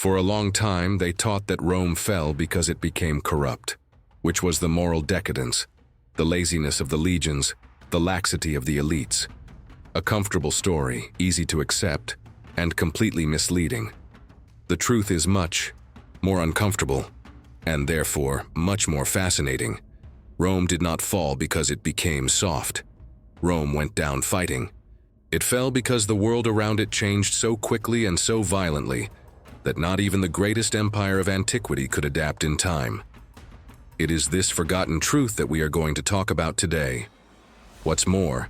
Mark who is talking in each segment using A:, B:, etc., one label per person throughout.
A: For a long time, they taught that Rome fell because it became corrupt, which was the moral decadence, the laziness of the legions, the laxity of the elites. A comfortable story, easy to accept, and completely misleading. The truth is much more uncomfortable, and therefore much more fascinating. Rome did not fall because it became soft. Rome went down fighting. It fell because the world around it changed so quickly and so violently that not even the greatest empire of antiquity could adapt in time. It is this forgotten truth that we are going to talk about today. What's more,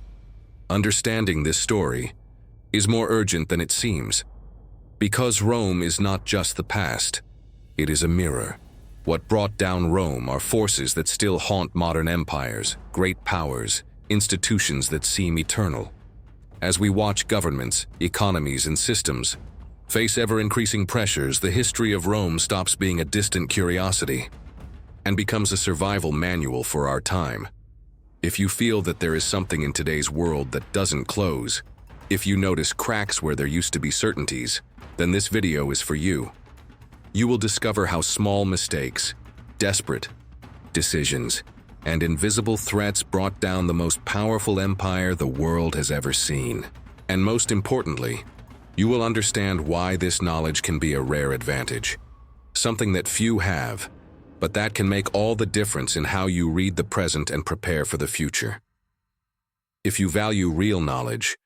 A: understanding this story is more urgent than it seems. Because Rome is not just the past, it is a mirror. What brought down Rome are forces that still haunt modern empires, great powers, institutions that seem eternal. As we watch governments, economies, and systems face ever-increasing pressures, the history of Rome stops being a distant curiosity and becomes a survival manual for our time. If you feel that there is something in today's world that doesn't close, if you notice cracks where there used to be certainties, then this video is for you. You will discover how small mistakes, desperate decisions, and invisible threats brought down the most powerful empire the world has ever seen. And most importantly, you will understand why this knowledge can be a rare advantage, something that few have, but that can make all the difference in how you read the present and prepare for the future. If you value real knowledge,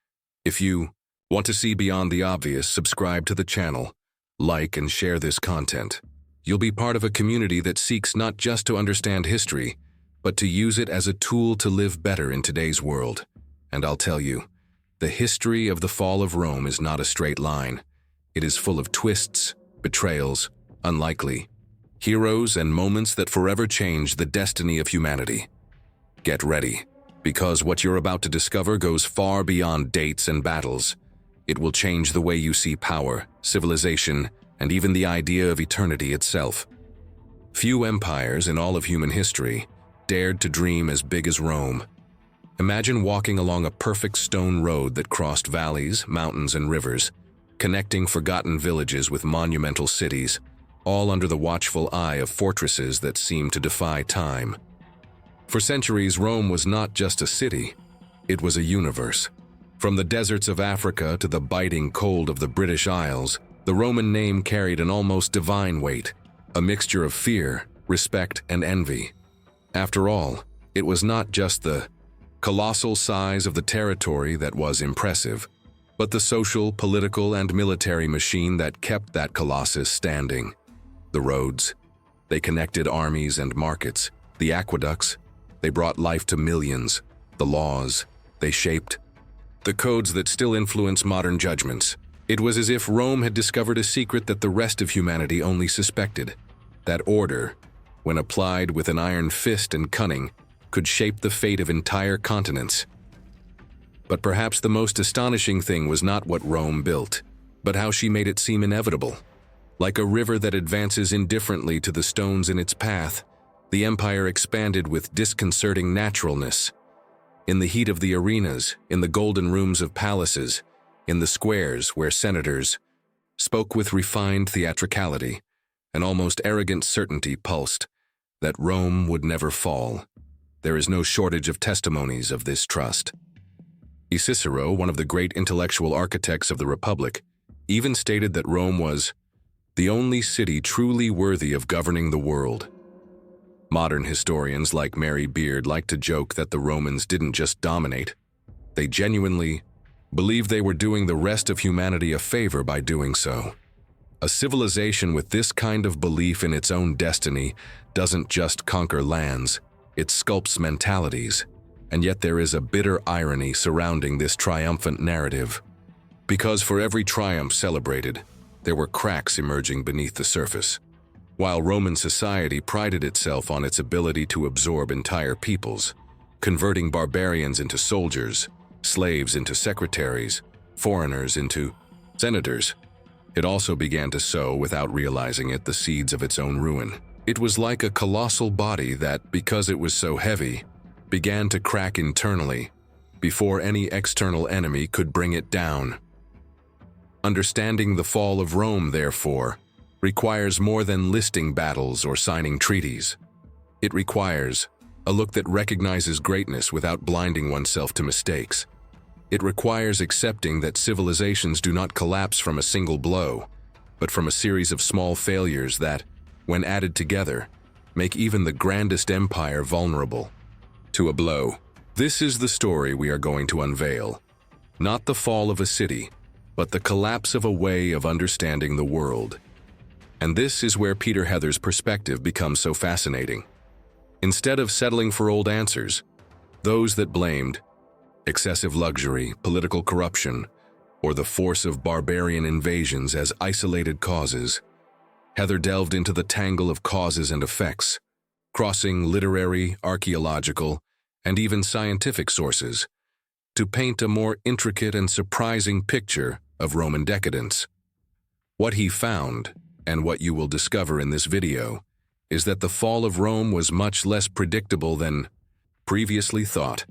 A: if you want to see beyond the obvious, subscribe to the channel, like and share this content. You'll be part of a community that seeks not just to understand history, but to use it as a tool to live better in today's world. And I'll tell you, the history of the fall of Rome is not a straight line. It is full of twists, betrayals, unlikely heroes, and moments that forever change the destiny of humanity. Get ready, because what you're about to discover goes far beyond dates and battles. It will change the way you see power, civilization, and even the idea of eternity itself. Few empires in all of human history dared to dream as big as Rome. Imagine walking along a perfect stone road that crossed valleys, mountains, and rivers, connecting forgotten villages with monumental cities, all under the watchful eye of fortresses that seemed to defy time. For centuries, Rome was not just a city, it was a universe. From the deserts of Africa to the biting cold of the British Isles, the Roman name carried an almost divine weight, a mixture of fear, respect, and envy. After all, it was not just the colossal size of the territory that was impressive, but the social, political, and military machine that kept that colossus standing. The roads, they connected armies and markets. The aqueducts, they brought life to millions. The laws, they shaped the codes that still influence modern judgments. It was as if Rome had discovered a secret that the rest of humanity only suspected. That order, when applied with an iron fist and cunning, could shape the fate of entire continents. But perhaps the most astonishing thing was not what Rome built, but how she made it seem inevitable. Like a river that advances indifferently to the stones in its path, the empire expanded with disconcerting naturalness. In the heat of the arenas, in the golden rooms of palaces, in the squares where senators spoke with refined theatricality, an almost arrogant certainty pulsed that Rome would never fall. There is no shortage of testimonies of this trust. Cicero, one of the great intellectual architects of the Republic, even stated that Rome was the only city truly worthy of governing the world. Modern historians like Mary Beard like to joke that the Romans didn't just dominate, they genuinely believed they were doing the rest of humanity a favor by doing so. A civilization with this kind of belief in its own destiny doesn't just conquer lands, it sculpts mentalities. And yet there is a bitter irony surrounding this triumphant narrative. Because for every triumph celebrated, there were cracks emerging beneath the surface. While Roman society prided itself on its ability to absorb entire peoples, converting barbarians into soldiers, slaves into secretaries, foreigners into senators, it also began to sow, without realizing it, the seeds of its own ruin. It was like a colossal body that, because it was so heavy, began to crack internally before any external enemy could bring it down. Understanding the fall of Rome, therefore, requires more than listing battles or signing treaties. It requires a look that recognizes greatness without blinding oneself to mistakes. It requires accepting that civilizations do not collapse from a single blow, but from a series of small failures that, when added together, make even the grandest empire vulnerable to a blow. This is the story we are going to unveil. Not the fall of a city, but the collapse of a way of understanding the world. And this is where Peter Heather's perspective becomes so fascinating. Instead of settling for old answers, those that blamed excessive luxury, political corruption, or the force of barbarian invasions as isolated causes, Heather delved into the tangle of causes and effects, crossing literary, archaeological, and even scientific sources to paint a more intricate and surprising picture of Roman decadence. What he found, and what you will discover in this video, is that the fall of Rome was much less predictable than previously thought.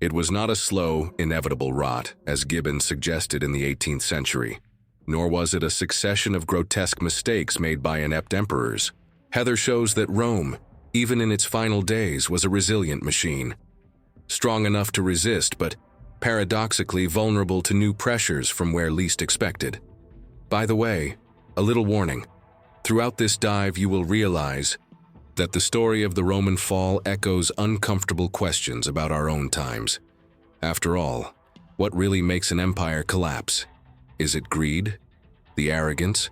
A: It was not a slow, inevitable rot, as Gibbon suggested in the 18th century, nor was it a succession of grotesque mistakes made by inept emperors. Heather shows that Rome, even in its final days, was a resilient machine, strong enough to resist, but paradoxically vulnerable to new pressures from where least expected. By the way, a little warning. Throughout this dive, you will realize that the story of the Roman fall echoes uncomfortable questions about our own times. After all, what really makes an empire collapse? Is it greed, the arrogance,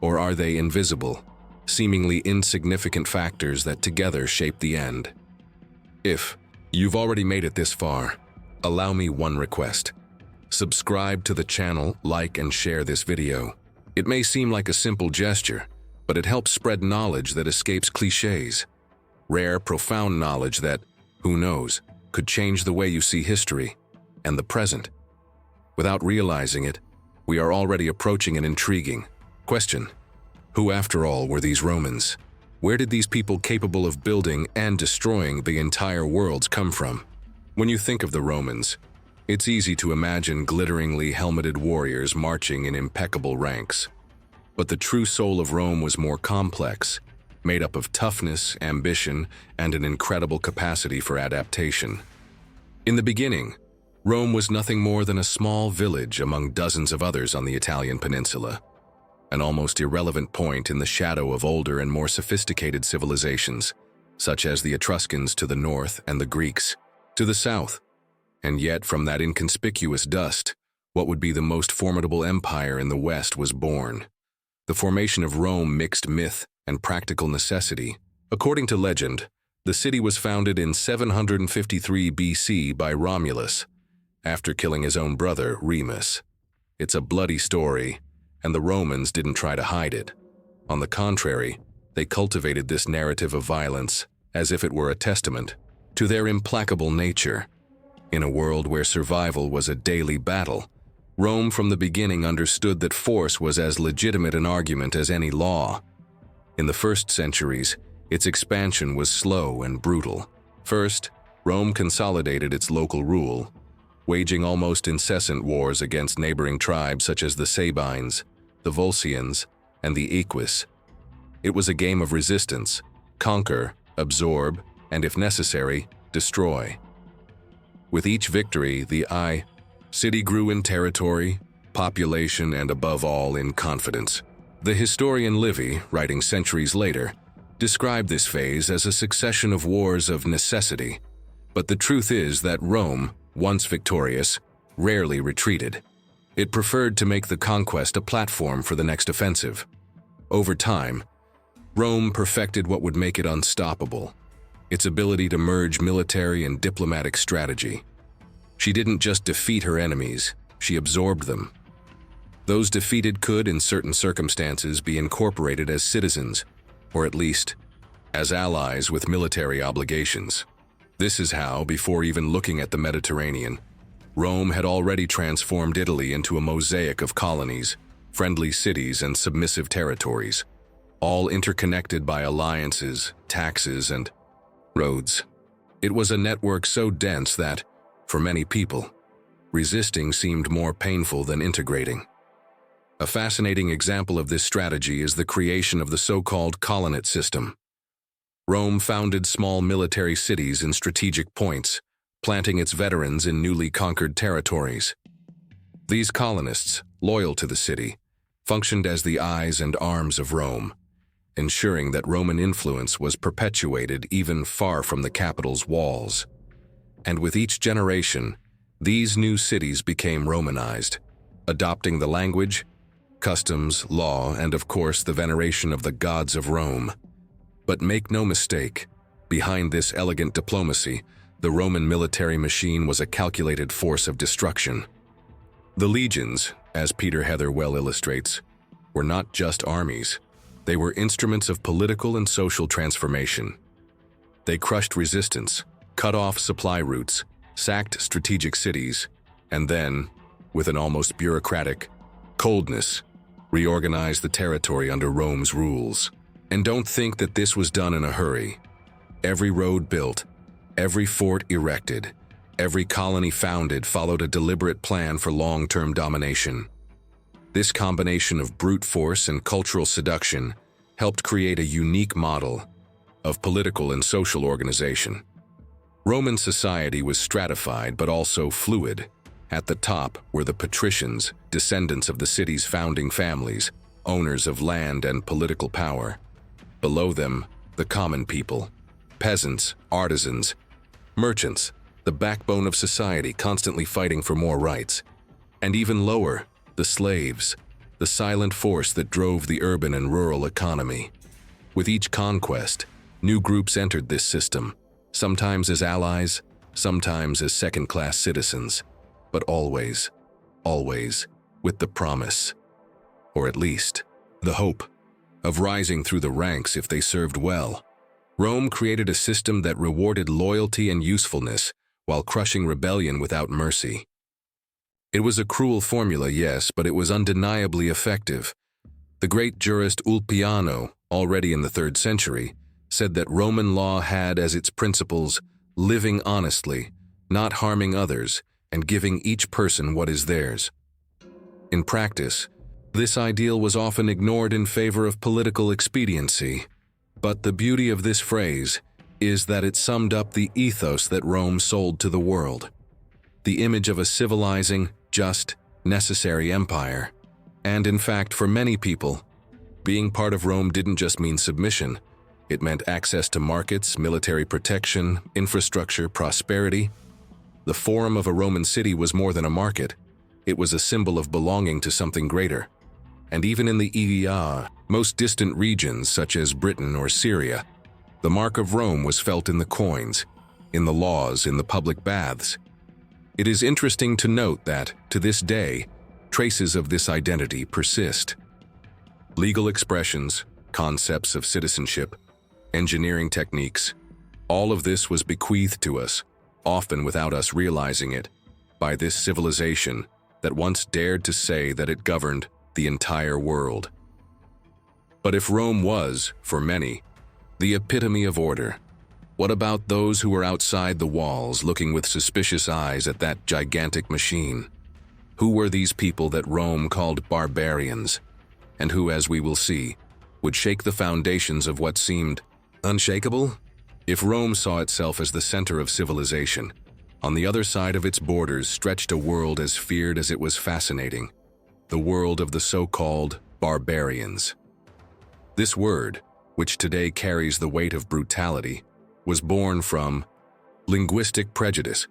A: or are they invisible, seemingly insignificant factors that together shape the end? If you've already made it this far, allow me one request. Subscribe to the channel, like and share this video. It may seem like a simple gesture, but it helps spread knowledge that escapes cliches. Rare, profound knowledge that, who knows, could change the way you see history and the present. Without realizing it, we are already approaching an intriguing question. Who, after all, were these Romans? Where did these people capable of building and destroying the entire worlds come from? When you think of the Romans, it's easy to imagine glitteringly helmeted warriors marching in impeccable ranks. But the true soul of Rome was more complex, made up of toughness, ambition, and an incredible capacity for adaptation. In the beginning, Rome was nothing more than a small village among dozens of others on the Italian peninsula, an almost irrelevant point in the shadow of older and more sophisticated civilizations, such as the Etruscans to the north and the Greeks to the south. And yet, from that inconspicuous dust, what would be the most formidable empire in the West was born. The formation of Rome mixed myth and practical necessity. According to legend, the city was founded in 753 BC by Romulus, after killing his own brother, Remus. It's a bloody story, and the Romans didn't try to hide it. On the contrary, they cultivated this narrative of violence as if it were a testament to their implacable nature. In a world where survival was a daily battle, Rome from the beginning understood that force was as legitimate an argument as any law. In the first centuries, its expansion was slow and brutal. First, Rome consolidated its local rule, waging almost incessant wars against neighboring tribes such as the Sabines, the Volscians, and the Equus. It was a game of resistance: conquer, absorb, and if necessary, destroy. With each victory, the city grew in territory, population, and above all, in confidence. The historian Livy, writing centuries later, described this phase as a succession of wars of necessity. But the truth is that Rome, once victorious, rarely retreated. It preferred to make the conquest a platform for the next offensive. Over time, Rome perfected what would make it unstoppable: its ability to merge military and diplomatic strategy. She didn't just defeat her enemies, she absorbed them. Those defeated could, in certain circumstances, be incorporated as citizens, or at least as allies with military obligations. This is how, before even looking at the Mediterranean, Rome had already transformed Italy into a mosaic of colonies, friendly cities, and submissive territories, all interconnected by alliances, taxes, and roads. It was a network so dense that, for many people, resisting seemed more painful than integrating. A fascinating example of this strategy is the creation of the so-called colonate system. Rome founded small military cities in strategic points, planting its veterans in newly conquered territories. These colonists, loyal to the city, functioned as the eyes and arms of Rome, ensuring that Roman influence was perpetuated even far from the capital's walls. And with each generation, these new cities became Romanized, adopting the language, customs, law, and of course the veneration of the gods of Rome. But make no mistake, behind this elegant diplomacy, the Roman military machine was a calculated force of destruction. The legions, as Peter Heather well illustrates, were not just armies. They were instruments of political and social transformation. They crushed resistance, cut off supply routes, sacked strategic cities, and then, with an almost bureaucratic coldness, reorganized the territory under Rome's rules. And don't think that this was done in a hurry. Every road built, every fort erected, every colony founded followed a deliberate plan for long-term domination. This combination of brute force and cultural seduction helped create a unique model of political and social organization. Roman society was stratified but also fluid. At the top were the patricians, descendants of the city's founding families, owners of land and political power. Below them, the common people, peasants, artisans, merchants, the backbone of society constantly fighting for more rights. And even lower, the slaves, the silent force that drove the urban and rural economy. With each conquest, new groups entered this system, sometimes as allies, sometimes as second-class citizens, but always, always with the promise, or at least the hope, of rising through the ranks if they served well. Rome created a system that rewarded loyalty and usefulness while crushing rebellion without mercy. It was a cruel formula, yes, but it was undeniably effective. The great jurist Ulpiano, already in the 3rd century, said that Roman law had as its principles living honestly, not harming others, and giving each person what is theirs. In practice, this ideal was often ignored in favor of political expediency. But the beauty of this phrase is that it summed up the ethos that Rome sold to the world. The image of a civilizing, just, necessary empire. And in fact, for many people, being part of Rome didn't just mean submission. It meant access to markets, military protection, infrastructure, prosperity. The forum of a Roman city was more than a market. It was a symbol of belonging to something greater. And even in the most distant regions such as Britain or Syria, the mark of Rome was felt in the coins, in the laws, in the public baths. It is interesting to note that, to this day, traces of this identity persist. Legal expressions, concepts of citizenship, engineering techniques, all of this was bequeathed to us, often without us realizing it, by this civilization that once dared to say that it governed the entire world. But if Rome was, for many, the epitome of order, what about those who were outside the walls looking with suspicious eyes at that gigantic machine? Who were these people that Rome called barbarians, and who, as we will see, would shake the foundations of what seemed unshakable? If Rome saw itself as the center of civilization, on the other side of its borders stretched a world as feared as it was fascinating, the world of the so-called barbarians. This word, which today carries the weight of brutality, was born from linguistic prejudice.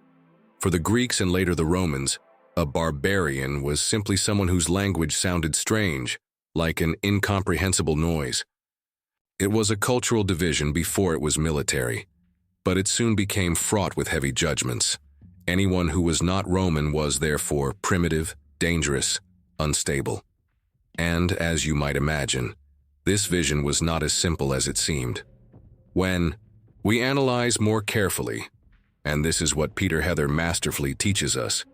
A: For the Greeks and later the Romans, a barbarian was simply someone whose language sounded strange, like an incomprehensible noise. It was a cultural division before it was military, but it soon became fraught with heavy judgments. Anyone who was not Roman was therefore primitive, dangerous, unstable. And, as you might imagine, this vision was not as simple as it seemed. When we analyze more carefully, and this is what Peter Heather masterfully teaches us,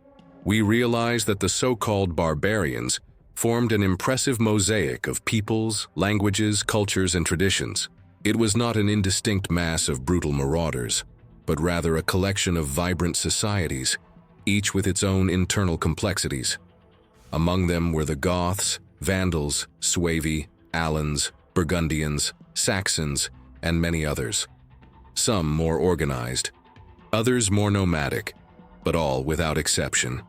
A: we realize that the so-called barbarians formed an impressive mosaic of peoples, languages, cultures, and traditions. It was not an indistinct mass of brutal marauders, but rather a collection of vibrant societies, each with its own internal complexities. Among them were the Goths, Vandals, Suevi, Alans, Burgundians, Saxons, and many others. Some more organized, others more nomadic, but all, without exception,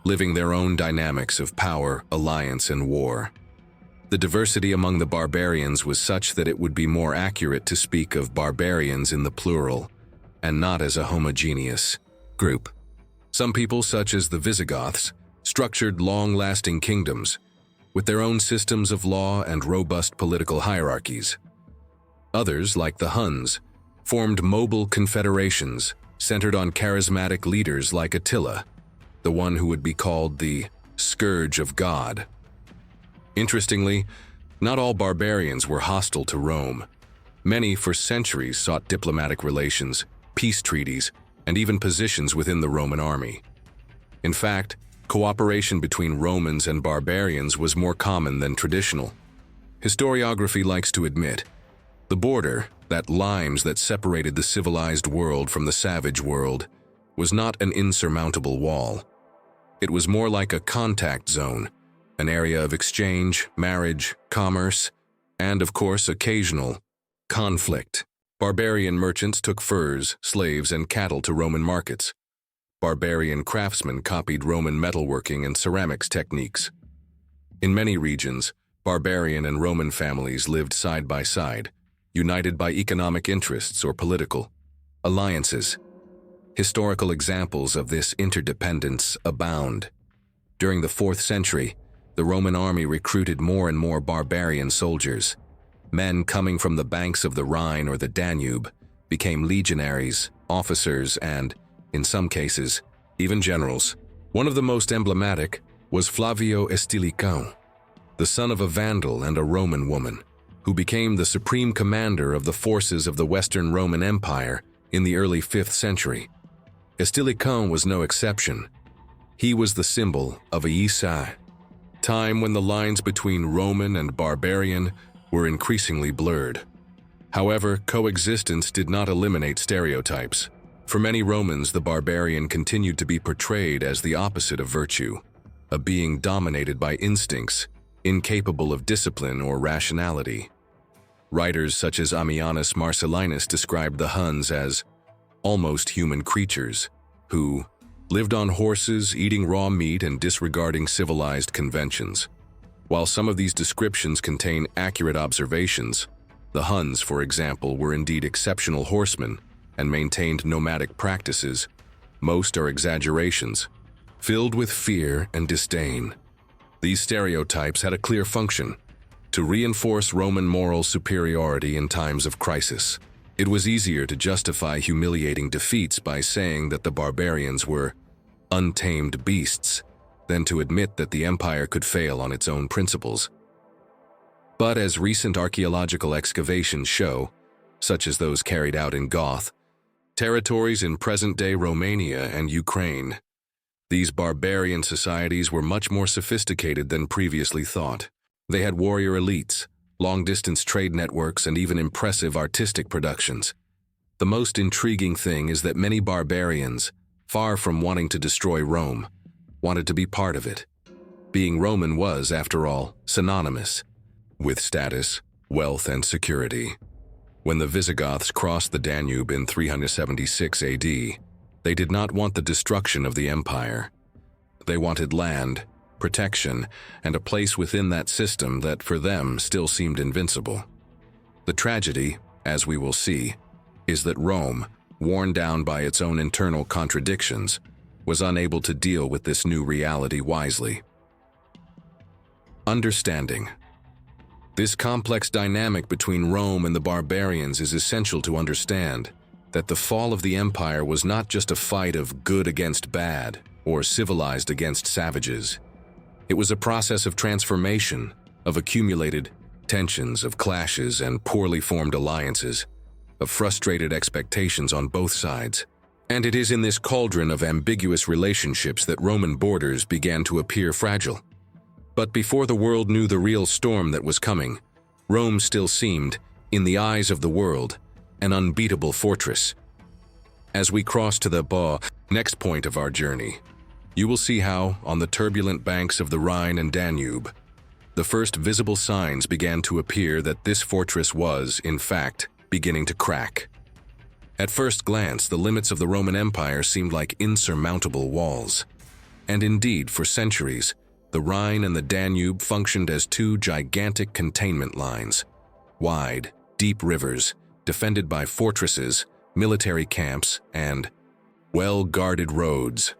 A: living their own dynamics of power, alliance, and war. The diversity among the barbarians was such that it would be more accurate to speak of barbarians in the plural, and not as a homogeneous group. Some people, such as the Visigoths, structured long-lasting kingdoms, with their own systems of law and robust political hierarchies. Others, like the Huns, formed mobile confederations centered on charismatic leaders like Attila, the one who would be called the Scourge of God. Interestingly, not all barbarians were hostile to Rome. Many for centuries sought diplomatic relations, peace treaties, and even positions within the Roman army. In fact, cooperation between Romans and barbarians was more common than traditional. Historiography likes to admit, the border, that lines that separated the civilized world from the savage world, was not an insurmountable wall. It was more like a contact zone, an area of exchange, marriage, commerce, and, of course, occasional conflict. Barbarian merchants took furs, slaves, and cattle to Roman markets. Barbarian craftsmen copied Roman metalworking and ceramics techniques. In many regions, barbarian and Roman families lived side by side, united by economic interests or political alliances. Historical examples of this interdependence abound. During the 4th century, the Roman army recruited more and more barbarian soldiers. Men coming from the banks of the Rhine or the Danube became legionaries, officers, and, in some cases, even generals. One of the most emblematic was Flavio Estilicão, the son of a Vandal and a Roman woman, who became the supreme commander of the forces of the Western Roman Empire in the early 5th century. Estilicão was no exception. He was the symbol of a Ysa, time when the lines between Roman and barbarian were increasingly blurred. However, coexistence did not eliminate stereotypes. For many Romans, the barbarian continued to be portrayed as the opposite of virtue, a being dominated by instincts, incapable of discipline or rationality. Writers such as Ammianus Marcellinus described the Huns as almost human creatures who lived on horses, eating raw meat and disregarding civilized conventions. While some of these descriptions contain accurate observations, the Huns, for example, were indeed exceptional horsemen and maintained nomadic practices. Most are exaggerations, filled with fear and disdain. These stereotypes had a clear function: to reinforce Roman moral superiority in times of crisis. It was easier to justify humiliating defeats by saying that the barbarians were untamed beasts than to admit that the empire could fail on its own principles. But as recent archaeological excavations show, such as those carried out in Goth territories in present-day Romania and Ukraine, these barbarian societies were much more sophisticated than previously thought. They had warrior elites, long-distance trade networks, and even impressive artistic productions. The most intriguing thing is that many barbarians, far from wanting to destroy Rome, wanted to be part of it. Being Roman was, after all, synonymous with status, wealth, and security. When the Visigoths crossed the Danube in 376 AD, they did not want the destruction of the empire. They wanted land, protection, and a place within that system that for them still seemed invincible. The tragedy, as we will see, is that Rome, worn down by its own internal contradictions, was unable to deal with this new reality wisely. Understanding this complex dynamic between Rome and the barbarians is essential to understand that the fall of the empire was not just a fight of good against bad or civilized against savages. It was a process of transformation, of accumulated tensions, of clashes and poorly formed alliances, of frustrated expectations on both sides. And it is in this cauldron of ambiguous relationships that Roman borders began to appear fragile. But before the world knew the real storm that was coming, Rome still seemed, in the eyes of the world, an unbeatable fortress. As we cross to the next point of our journey, you will see how, on the turbulent banks of the Rhine and Danube, the first visible signs began to appear that this fortress was, in fact, beginning to crack. At first glance, the limits of the Roman Empire seemed like insurmountable walls. And indeed, for centuries, the Rhine and the Danube functioned as two gigantic containment lines. Wide, deep rivers, defended by fortresses, military camps, and well-guarded roads.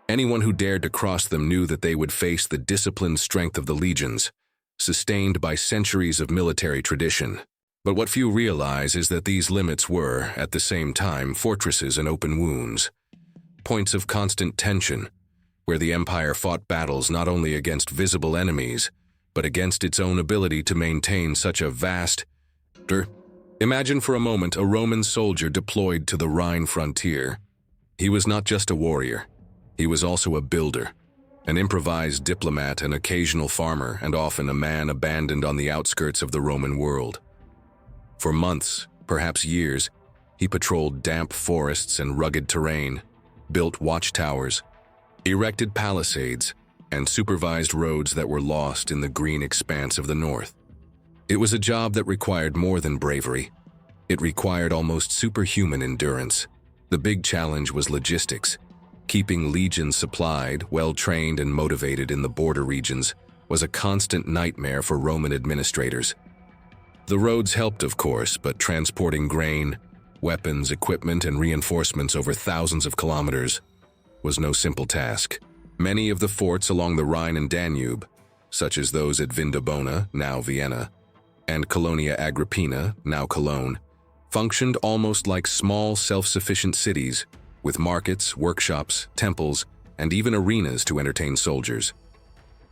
A: Anyone who dared to cross them knew that they would face the disciplined strength of the legions, sustained by centuries of military tradition. But what few realize is that these limits were, at the same time, fortresses and open wounds, points of constant tension, where the empire fought battles not only against visible enemies, but against its own ability to maintain such a vast. Imagine for a moment a Roman soldier deployed to the Rhine frontier. He was not just a warrior. He was also a builder, an improvised diplomat, an occasional farmer, and often a man abandoned on the outskirts of the Roman world. For months, perhaps years, he patrolled damp forests and rugged terrain, built watchtowers, erected palisades, and supervised roads that were lost in the green expanse of the north. It was a job that required more than bravery. It required almost superhuman endurance. The big challenge was logistics. Keeping legions supplied, well-trained, and motivated in the border regions was a constant nightmare for Roman administrators. The roads helped, of course, but transporting grain, weapons, equipment, and reinforcements over thousands of kilometers was no simple task. Many of the forts along the Rhine and Danube, such as those at Vindobona, now Vienna, and Colonia Agrippina, now Cologne, functioned almost like small, self-sufficient cities, with markets, workshops, temples, and even arenas to entertain soldiers.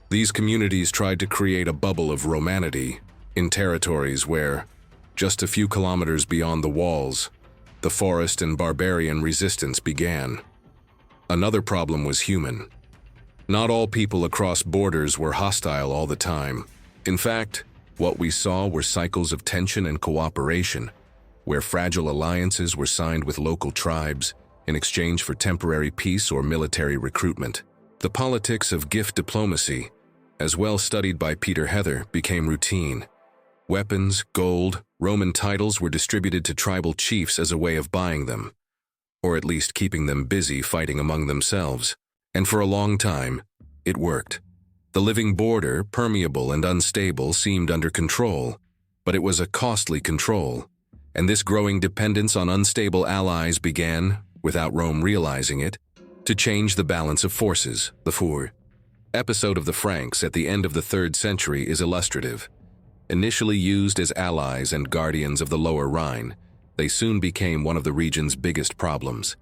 A: These communities tried to create a bubble of Romanity in territories where, just a few kilometers beyond the walls, the forest and barbarian resistance began. Another problem was human. Not all people across borders were hostile all the time. In fact, what we saw were cycles of tension and cooperation, where fragile alliances were signed with local tribes in exchange for temporary peace or military recruitment. The politics of gift diplomacy, as well studied by Peter Heather, became routine. Weapons, gold, Roman titles were distributed to tribal chiefs as a way of buying them, or at least keeping them busy fighting among themselves. And for a long time, it worked. The living border, permeable and unstable, seemed under control, but it was a costly control, and this growing dependence on unstable allies began, without Rome realizing it, to change the balance of forces. The Four episode of the Franks at the end of the 3rd century is illustrative. Initially used as allies and guardians of the Lower Rhine, they soon became one of the region's biggest problems.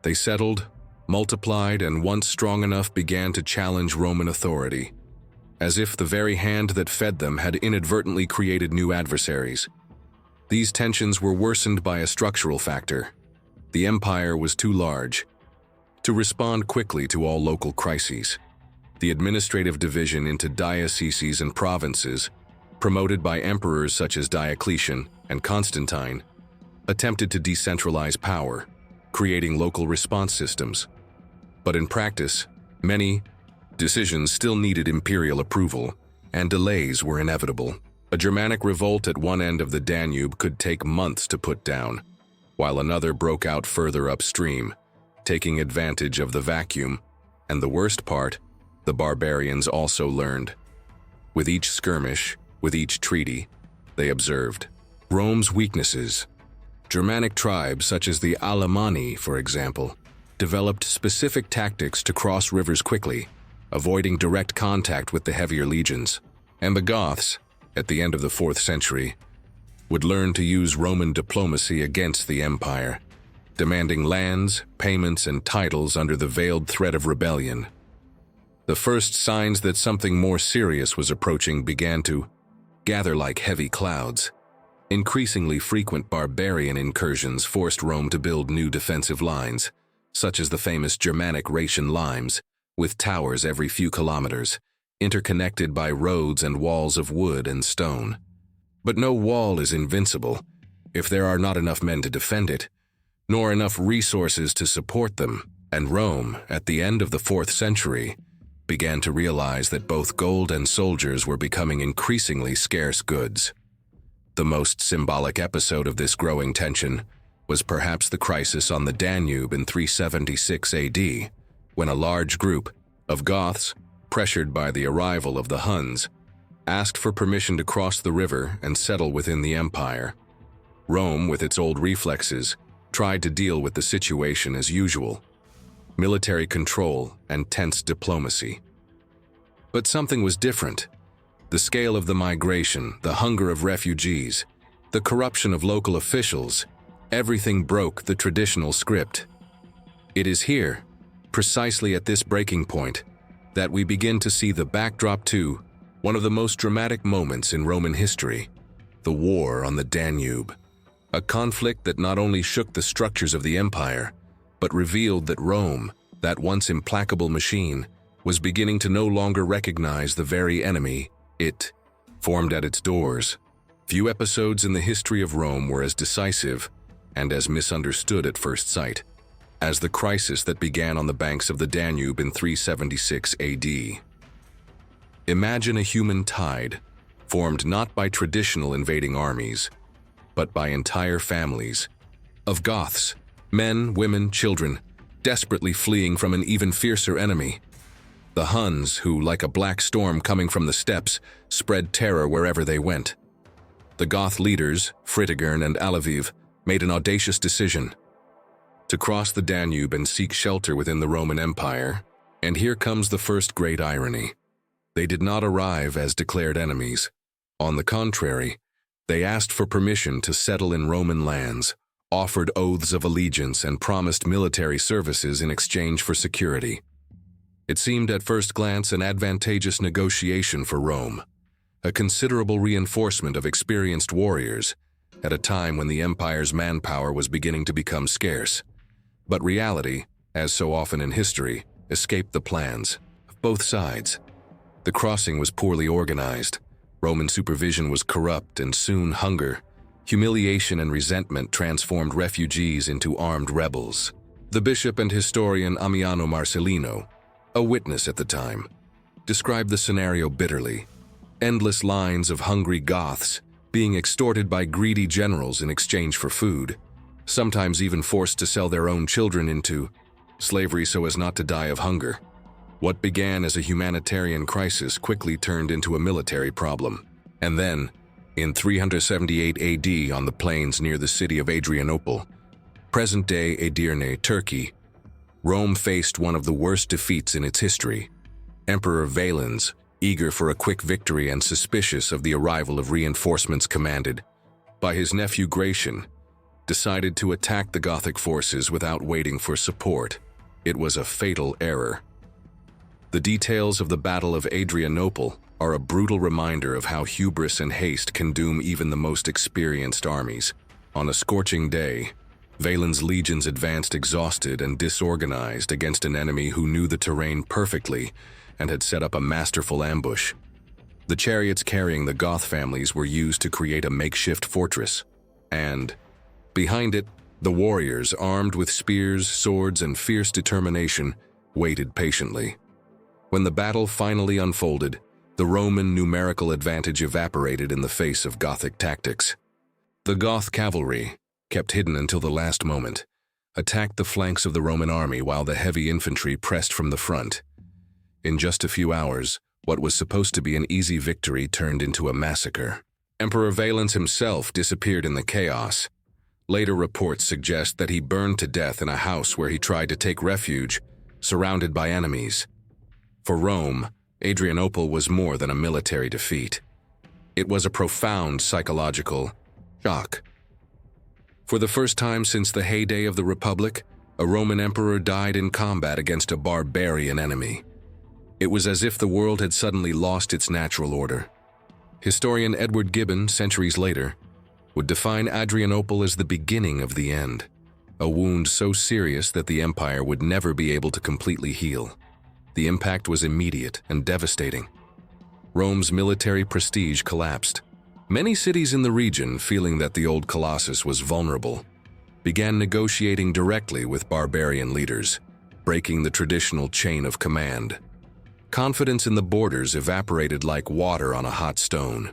A: They settled, multiplied, and once strong enough began to challenge Roman authority, as if the very hand that fed them had inadvertently created new adversaries. These tensions were worsened by a structural factor. The empire was too large to respond quickly to all local crises. The administrative division into dioceses and provinces, promoted by emperors such as Diocletian and Constantine, attempted to decentralize power, creating local response systems. But in practice, many decisions still needed imperial approval, and delays were inevitable. A Germanic revolt at one end of the Danube could take months to put down, while another broke out further upstream, taking advantage of the vacuum. And the worst part, the barbarians also learned. With each skirmish, with each treaty, they observed Rome's weaknesses. Germanic tribes such as the Alemanni, for example, developed specific tactics to cross rivers quickly, avoiding direct contact with the heavier legions. And the Goths, at the end of the 4th century, would learn to use Roman diplomacy against the empire, demanding lands, payments, and titles under the veiled threat of rebellion. The first signs that something more serious was approaching began to gather like heavy clouds. Increasingly frequent barbarian incursions forced Rome to build new defensive lines, such as the famous Germanic Rhaetian limes, with towers every few kilometers, interconnected by roads and walls of wood and stone. But no wall is invincible if there are not enough men to defend it, nor enough resources to support them. And Rome, at the end of the 4th century, began to realize that both gold and soldiers were becoming increasingly scarce goods. The most symbolic episode of this growing tension was perhaps the crisis on the Danube in 376 AD, when a large group of Goths, pressured by the arrival of the Huns, asked for permission to cross the river and settle within the empire. Rome, with its old reflexes, tried to deal with the situation as usual: military control and tense diplomacy. But something was different. The scale of the migration, the hunger of refugees, the corruption of local officials, everything broke the traditional script. It is here, precisely at this breaking point, that we begin to see the backdrop to one of the most dramatic moments in Roman history: the war on the Danube. A conflict that not only shook the structures of the empire, but revealed that Rome, that once implacable machine, was beginning to no longer recognize the very enemy it formed at its doors. Few episodes in the history of Rome were as decisive and as misunderstood at first sight as the crisis that began on the banks of the Danube in 376 AD. Imagine a human tide, formed not by traditional invading armies, but by entire families of Goths, men, women, children, desperately fleeing from an even fiercer enemy. The Huns, who, like a black storm coming from the steppes, spread terror wherever they went. The Goth leaders, Fritigern and Alaviv, made an audacious decision: to cross the Danube and seek shelter within the Roman Empire. And here comes the first great irony. They did not arrive as declared enemies. On the contrary, they asked for permission to settle in Roman lands, offered oaths of allegiance, and promised military services in exchange for security. It seemed at first glance an advantageous negotiation for Rome, a considerable reinforcement of experienced warriors at a time when the empire's manpower was beginning to become scarce. But reality, as so often in history, escaped the plans of both sides. The crossing was poorly organized. Roman supervision was corrupt, and soon hunger, humiliation, and resentment transformed refugees into armed rebels. The bishop and historian Ammiano Marcellino, a witness at the time, described the scenario bitterly: endless lines of hungry Goths being extorted by greedy generals in exchange for food, sometimes even forced to sell their own children into slavery so as not to die of hunger. What began as a humanitarian crisis quickly turned into a military problem. And then, in 378 AD, on the plains near the city of Adrianople, present-day Edirne, Turkey, Rome faced one of the worst defeats in its history. Emperor Valens, eager for a quick victory and suspicious of the arrival of reinforcements commanded by his nephew Gratian, decided to attack the Gothic forces without waiting for support. It was a fatal error. The details of the Battle of Adrianople are a brutal reminder of how hubris and haste can doom even the most experienced armies. On a scorching day, Valens' legions advanced exhausted and disorganized against an enemy who knew the terrain perfectly and had set up a masterful ambush. The chariots carrying the Goth families were used to create a makeshift fortress, and behind it, the warriors, armed with spears, swords, and fierce determination, waited patiently. When the battle finally unfolded, the Roman numerical advantage evaporated in the face of Gothic tactics. The Goth cavalry, kept hidden until the last moment, attacked the flanks of the Roman army while the heavy infantry pressed from the front. In just a few hours, what was supposed to be an easy victory turned into a massacre. Emperor Valens himself disappeared in the chaos. Later reports suggest that he burned to death in a house where he tried to take refuge, surrounded by enemies. For Rome, Adrianople was more than a military defeat. It was a profound psychological shock. For the first time since the heyday of the Republic, a Roman emperor died in combat against a barbarian enemy. It was as if the world had suddenly lost its natural order. Historian Edward Gibbon, centuries later, would define Adrianople as the beginning of the end, a wound so serious that the empire would never be able to completely heal. The impact was immediate and devastating. Rome's military prestige collapsed. Many cities in the region, feeling that the old Colossus was vulnerable, began negotiating directly with barbarian leaders, breaking the traditional chain of command. Confidence in the borders evaporated like water on a hot stone.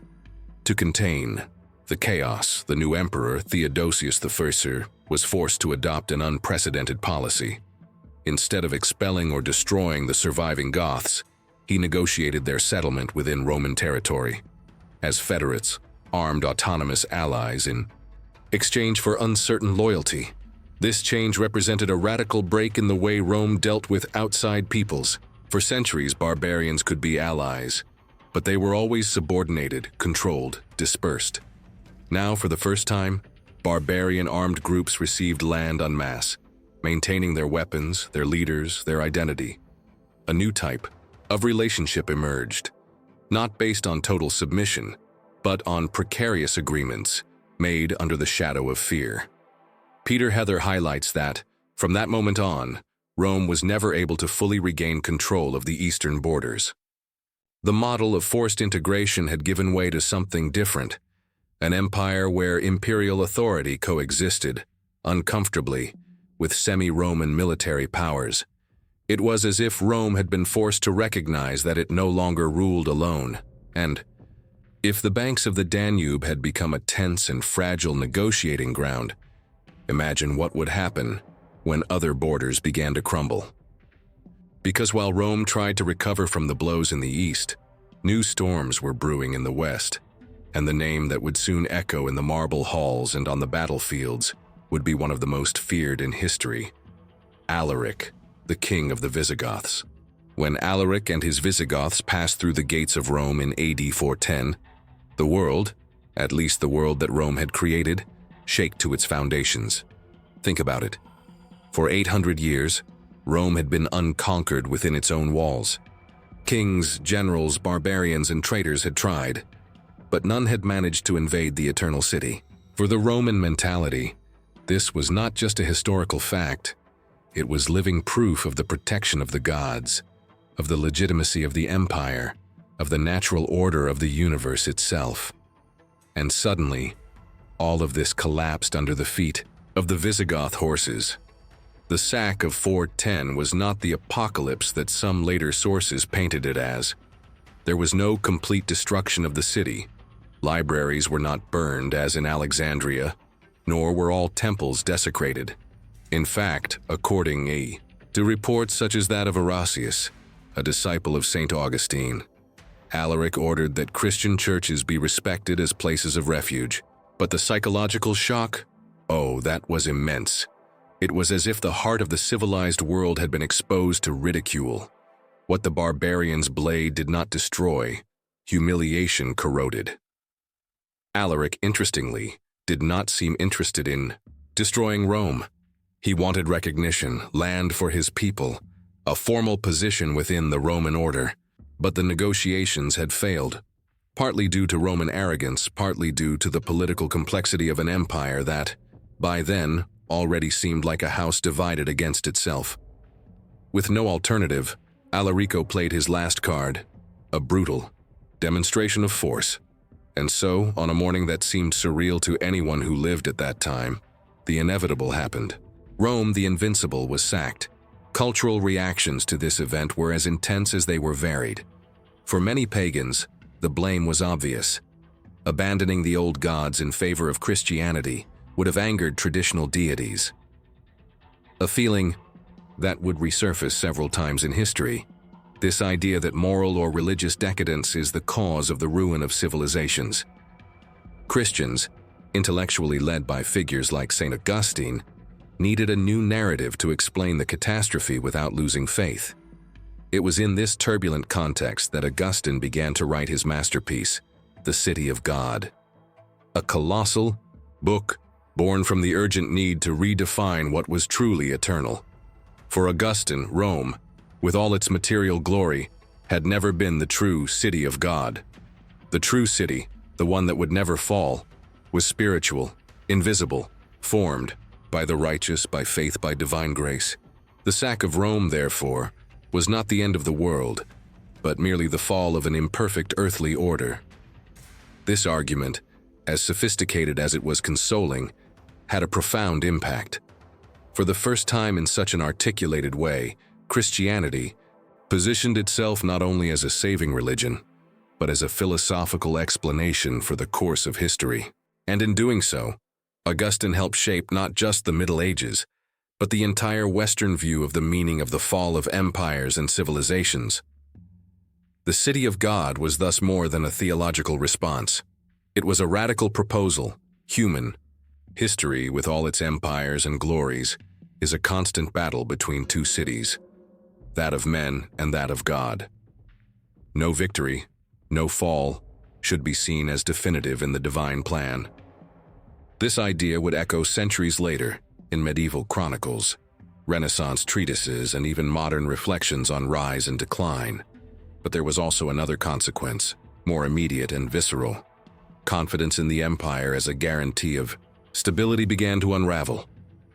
A: To contain the chaos, the new emperor, Theodosius I, was forced to adopt an unprecedented policy. Instead of expelling or destroying the surviving Goths, he negotiated their settlement within Roman territory as federates, armed autonomous allies in exchange for uncertain loyalty. This change represented a radical break in the way Rome dealt with outside peoples. For centuries, barbarians could be allies, but they were always subordinated, controlled, dispersed. Now, for the first time, barbarian armed groups received land en masse, maintaining their weapons, their leaders, their identity. A new type of relationship emerged, not based on total submission, but on precarious agreements made under the shadow of fear. Peter Heather highlights that, from that moment on, Rome was never able to fully regain control of the eastern borders. The model of forced integration had given way to something different, an empire where imperial authority coexisted, uncomfortably, with semi-Roman military powers. It was as if Rome had been forced to recognize that it no longer ruled alone, and if the banks of the Danube had become a tense and fragile negotiating ground, imagine what would happen when other borders began to crumble. Because while Rome tried to recover from the blows in the east, new storms were brewing in the west, and the name that would soon echo in the marble halls and on the battlefields would be one of the most feared in history: Alaric, the king of the Visigoths. When Alaric and his Visigoths passed through the gates of Rome in AD 410, the world, at least the world that Rome had created, shook to its foundations. Think about it. For 800 years, Rome had been unconquered within its own walls. Kings, generals, barbarians, and traitors had tried, but none had managed to invade the Eternal City. For the Roman mentality, this was not just a historical fact. It was living proof of the protection of the gods, of the legitimacy of the empire, of the natural order of the universe itself. And suddenly, all of this collapsed under the feet of the Visigoth horses. The sack of 410 was not the apocalypse that some later sources painted it as. There was no complete destruction of the city. Libraries were not burned as in Alexandria, nor were all temples desecrated. In fact, according to reports such as that of Erasius, a disciple of St. Augustine, Alaric ordered that Christian churches be respected as places of refuge. But the psychological shock? Oh, that was immense. It was as if the heart of the civilized world had been exposed to ridicule. What the barbarians' blade did not destroy, humiliation corroded. Alaric, interestingly, did not seem interested in destroying Rome. He wanted recognition, land for his people, a formal position within the Roman order. But the negotiations had failed, partly due to Roman arrogance, partly due to the political complexity of an empire that, by then, already seemed like a house divided against itself. With no alternative, Alarico played his last card, a brutal demonstration of force. And so, on a morning that seemed surreal to anyone who lived at that time, the inevitable happened. Rome, the Invincible, was sacked. Cultural reactions to this event were as intense as they were varied. For many pagans, the blame was obvious. Abandoning the old gods in favor of Christianity would have angered traditional deities. A feeling that would resurface several times in history. This idea that moral or religious decadence is the cause of the ruin of civilizations. Christians, intellectually led by figures like St. Augustine, needed a new narrative to explain the catastrophe without losing faith. It was in this turbulent context that Augustine began to write his masterpiece, The City of God. A colossal book born from the urgent need to redefine what was truly eternal. For Augustine, Rome, with all its material glory, had never been the true city of God. The true city, the one that would never fall, was spiritual, invisible, formed by the righteous, by faith, by divine grace. The sack of Rome, therefore, was not the end of the world, but merely the fall of an imperfect earthly order. This argument, as sophisticated as it was consoling, had a profound impact. For the first time in such an articulated way, Christianity, positioned itself not only as a saving religion, but as a philosophical explanation for the course of history. And in doing so, Augustine helped shape not just the Middle Ages, but the entire Western view of the meaning of the fall of empires and civilizations. The City of God was thus more than a theological response. It was a radical proposal, human. History, with all its empires and glories, is a constant battle between two cities, that of men and that of God. No victory, no fall, should be seen as definitive in the divine plan. This idea would echo centuries later in medieval chronicles, Renaissance treatises, and even modern reflections on rise and decline. But there was also another consequence, more immediate and visceral. Confidence in the empire as a guarantee of stability began to unravel.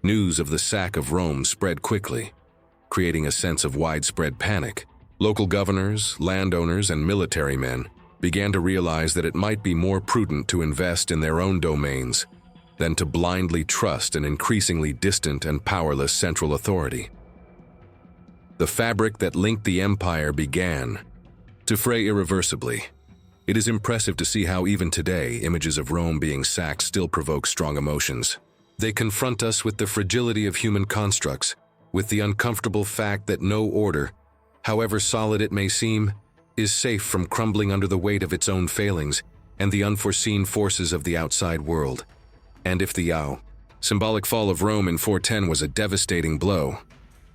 A: News of the sack of Rome spread quickly, creating a sense of widespread panic. Local governors, landowners, and military men began to realize that it might be more prudent to invest in their own domains than to blindly trust an increasingly distant and powerless central authority. The fabric that linked the empire began to fray irreversibly. It is impressive to see how even today, images of Rome being sacked still provoke strong emotions. They confront us with the fragility of human constructs, with the uncomfortable fact that no order, however solid it may seem, is safe from crumbling under the weight of its own failings and the unforeseen forces of the outside world. And if the symbolic fall of Rome in 410 was a devastating blow,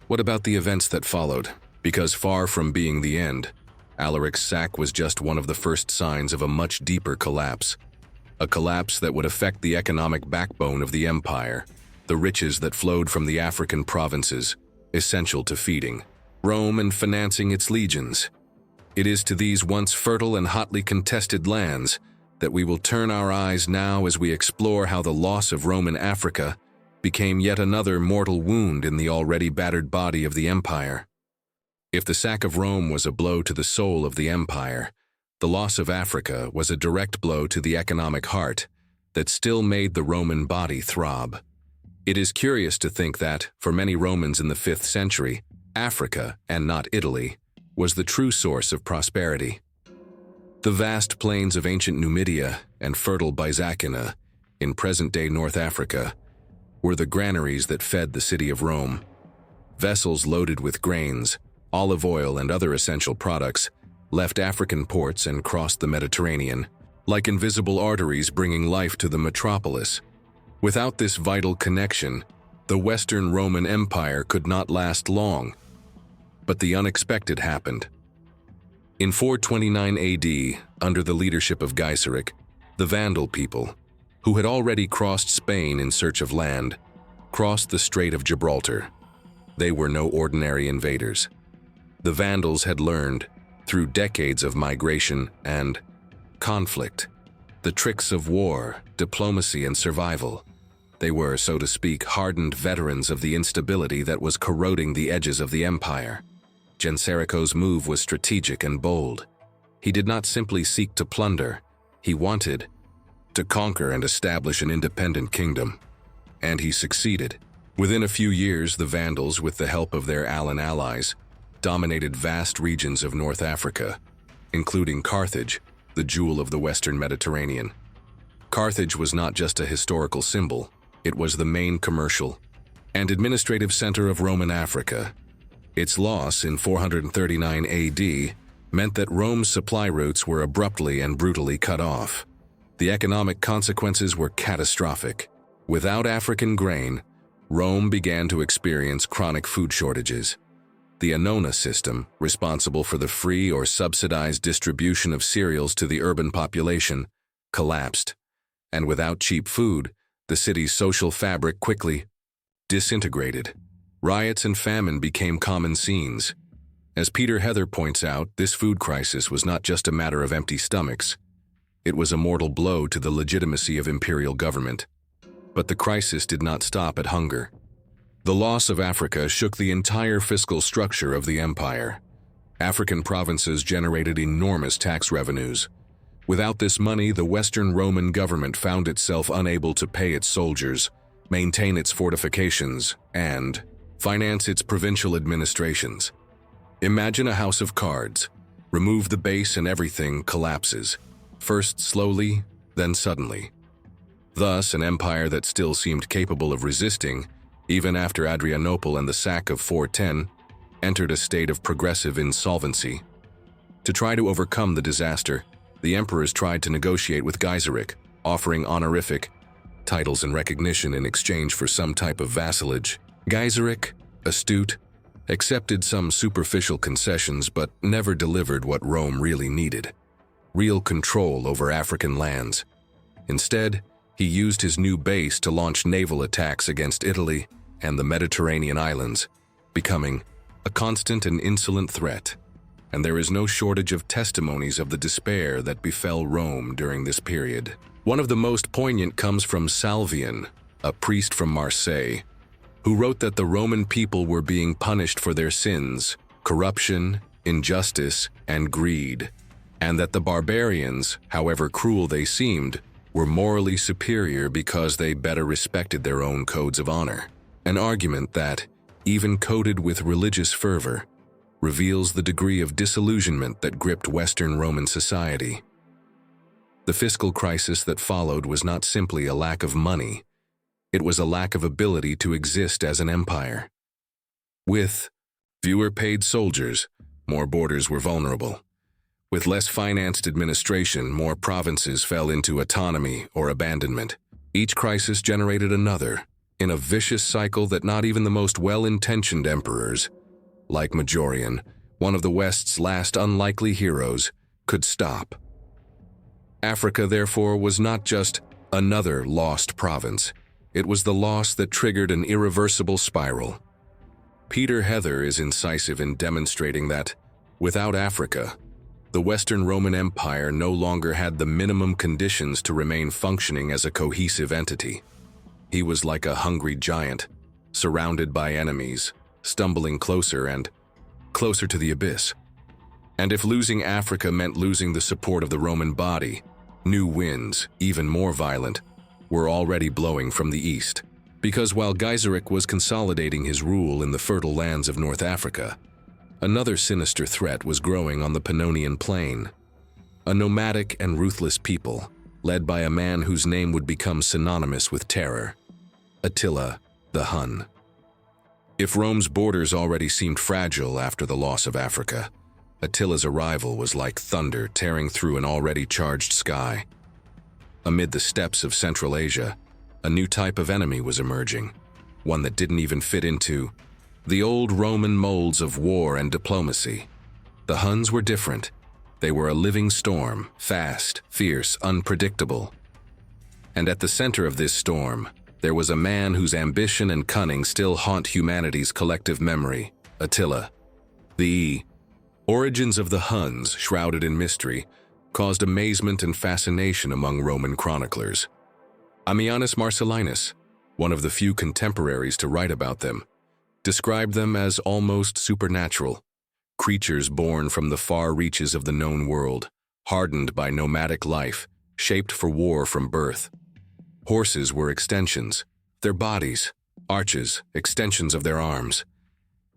A: what about the events that followed? Because far from being the end, Alaric's sack was just one of the first signs of a much deeper collapse. A collapse that would affect the economic backbone of the empire, the riches that flowed from the African provinces, essential to feeding Rome and financing its legions. It is to these once fertile and hotly contested lands that we will turn our eyes now as we explore how the loss of Roman Africa became yet another mortal wound in the already battered body of the empire. If the sack of Rome was a blow to the soul of the empire, the loss of Africa was a direct blow to the economic heart that still made the Roman body throb. It is curious to think that, for many Romans in the 5th century, Africa, and not Italy, was the true source of prosperity. The vast plains of ancient Numidia and fertile Byzacina, in present-day North Africa, were the granaries that fed the city of Rome. Vessels loaded with grains, olive oil, and other essential products left African ports and crossed the Mediterranean, like invisible arteries bringing life to the metropolis. Without this vital connection, the Western Roman Empire could not last long. But the unexpected happened. In 429 AD, under the leadership of Gaiseric, the Vandal people, who had already crossed Spain in search of land, crossed the Strait of Gibraltar. They were no ordinary invaders. The Vandals had learned, through decades of migration and conflict, the tricks of war, diplomacy, and survival. They were, so to speak, hardened veterans of the instability that was corroding the edges of the empire. Genserico's move was strategic and bold. He did not simply seek to plunder, he wanted to conquer and establish an independent kingdom. And he succeeded. Within a few years, the Vandals, with the help of their Allan allies, dominated vast regions of North Africa, including Carthage, the jewel of the Western Mediterranean. Carthage was not just a historical symbol, it was the main commercial and administrative center of Roman Africa. Its loss in 439 AD meant that Rome's supply routes were abruptly and brutally cut off. The economic consequences were catastrophic. Without African grain, Rome began to experience chronic food shortages. The annona system, responsible for the free or subsidized distribution of cereals to the urban population, collapsed. And without cheap food, the city's social fabric quickly disintegrated. Riots and famine became common scenes. As Peter Heather points out, this food crisis was not just a matter of empty stomachs. It was a mortal blow to the legitimacy of imperial government. But the crisis did not stop at hunger. The loss of Africa shook the entire fiscal structure of the empire. African provinces generated enormous tax revenues. Without this money, the Western Roman government found itself unable to pay its soldiers, maintain its fortifications, and finance its provincial administrations. Imagine a house of cards. Remove the base and everything collapses, first slowly, then suddenly. Thus, an empire that still seemed capable of resisting, even after Adrianople and the sack of 410, entered a state of progressive insolvency. To try to overcome the disaster, the emperors tried to negotiate with Gaiseric, offering honorific titles and recognition in exchange for some type of vassalage. Gaiseric, astute, accepted some superficial concessions but never delivered what Rome really needed: real control over African lands. Instead, he used his new base to launch naval attacks against Italy and the Mediterranean islands, becoming a constant and insolent threat. And there is no shortage of testimonies of the despair that befell Rome during this period. One of the most poignant comes from Salvian, a priest from Marseille, who wrote that the Roman people were being punished for their sins, corruption, injustice, and greed, and that the barbarians, however cruel they seemed, were morally superior because they better respected their own codes of honor. An argument that, even coated with religious fervor, reveals the degree of disillusionment that gripped Western Roman society. The fiscal crisis that followed was not simply a lack of money, it was a lack of ability to exist as an empire. With fewer paid soldiers, more borders were vulnerable. With less financed administration, more provinces fell into autonomy or abandonment. Each crisis generated another, in a vicious cycle that not even the most well-intentioned emperors, like Majorian, one of the West's last unlikely heroes, could stop. Africa, therefore, was not just another lost province. It was the loss that triggered an irreversible spiral. Peter Heather is incisive in demonstrating that, without Africa, the Western Roman Empire no longer had the minimum conditions to remain functioning as a cohesive entity. He was like a hungry giant, surrounded by enemies, stumbling closer and closer to the abyss. And if losing Africa meant losing the support of the Roman body, new winds, even more violent, were already blowing from the east. Because while Gaiseric was consolidating his rule in the fertile lands of North Africa, another sinister threat was growing on the Pannonian Plain. A nomadic and ruthless people, led by a man whose name would become synonymous with terror: Attila the Hun. If Rome's borders already seemed fragile after the loss of Africa, Attila's arrival was like thunder tearing through an already charged sky. Amid the steppes of Central Asia, a new type of enemy was emerging, one that didn't even fit into the old Roman molds of war and diplomacy. The Huns were different. They were a living storm, fast, fierce, unpredictable. And at the center of this storm, there was a man whose ambition and cunning still haunt humanity's collective memory: Attila. The origins of the Huns, shrouded in mystery, caused amazement and fascination among Roman chroniclers. Ammianus Marcellinus, one of the few contemporaries to write about them, described them as almost supernatural, creatures born from the far reaches of the known world, hardened by nomadic life, shaped for war from birth. Horses were extensions, their bodies, arches, extensions of their arms.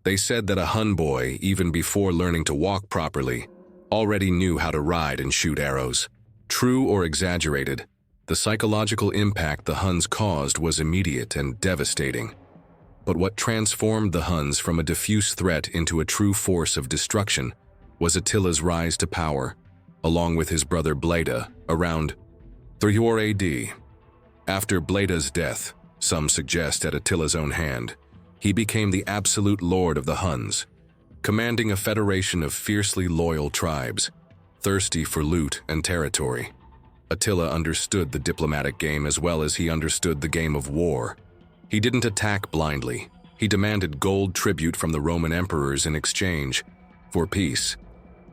A: They said that a Hun boy, even before learning to walk properly, already knew how to ride and shoot arrows. True or exaggerated, the psychological impact the Huns caused was immediate and devastating. But what transformed the Huns from a diffuse threat into a true force of destruction was Attila's rise to power, along with his brother Bleda, around 3 AD. After Bleda's death, some suggest at Attila's own hand, he became the absolute lord of the Huns, commanding a federation of fiercely loyal tribes, thirsty for loot and territory. Attila understood the diplomatic game as well as he understood the game of war. He didn't attack blindly. He demanded gold tribute from the Roman emperors in exchange for peace.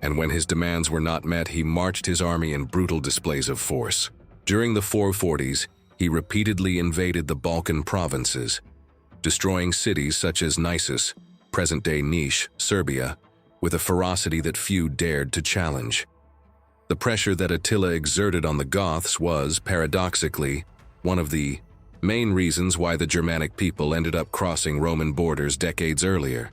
A: And when his demands were not met, he marched his army in brutal displays of force. During the 440s, he repeatedly invaded the Balkan provinces, destroying cities such as Nisus, present-day Niš, Serbia, with a ferocity that few dared to challenge. The pressure that Attila exerted on the Goths was, paradoxically, one of the main reasons why the Germanic people ended up crossing Roman borders decades earlier.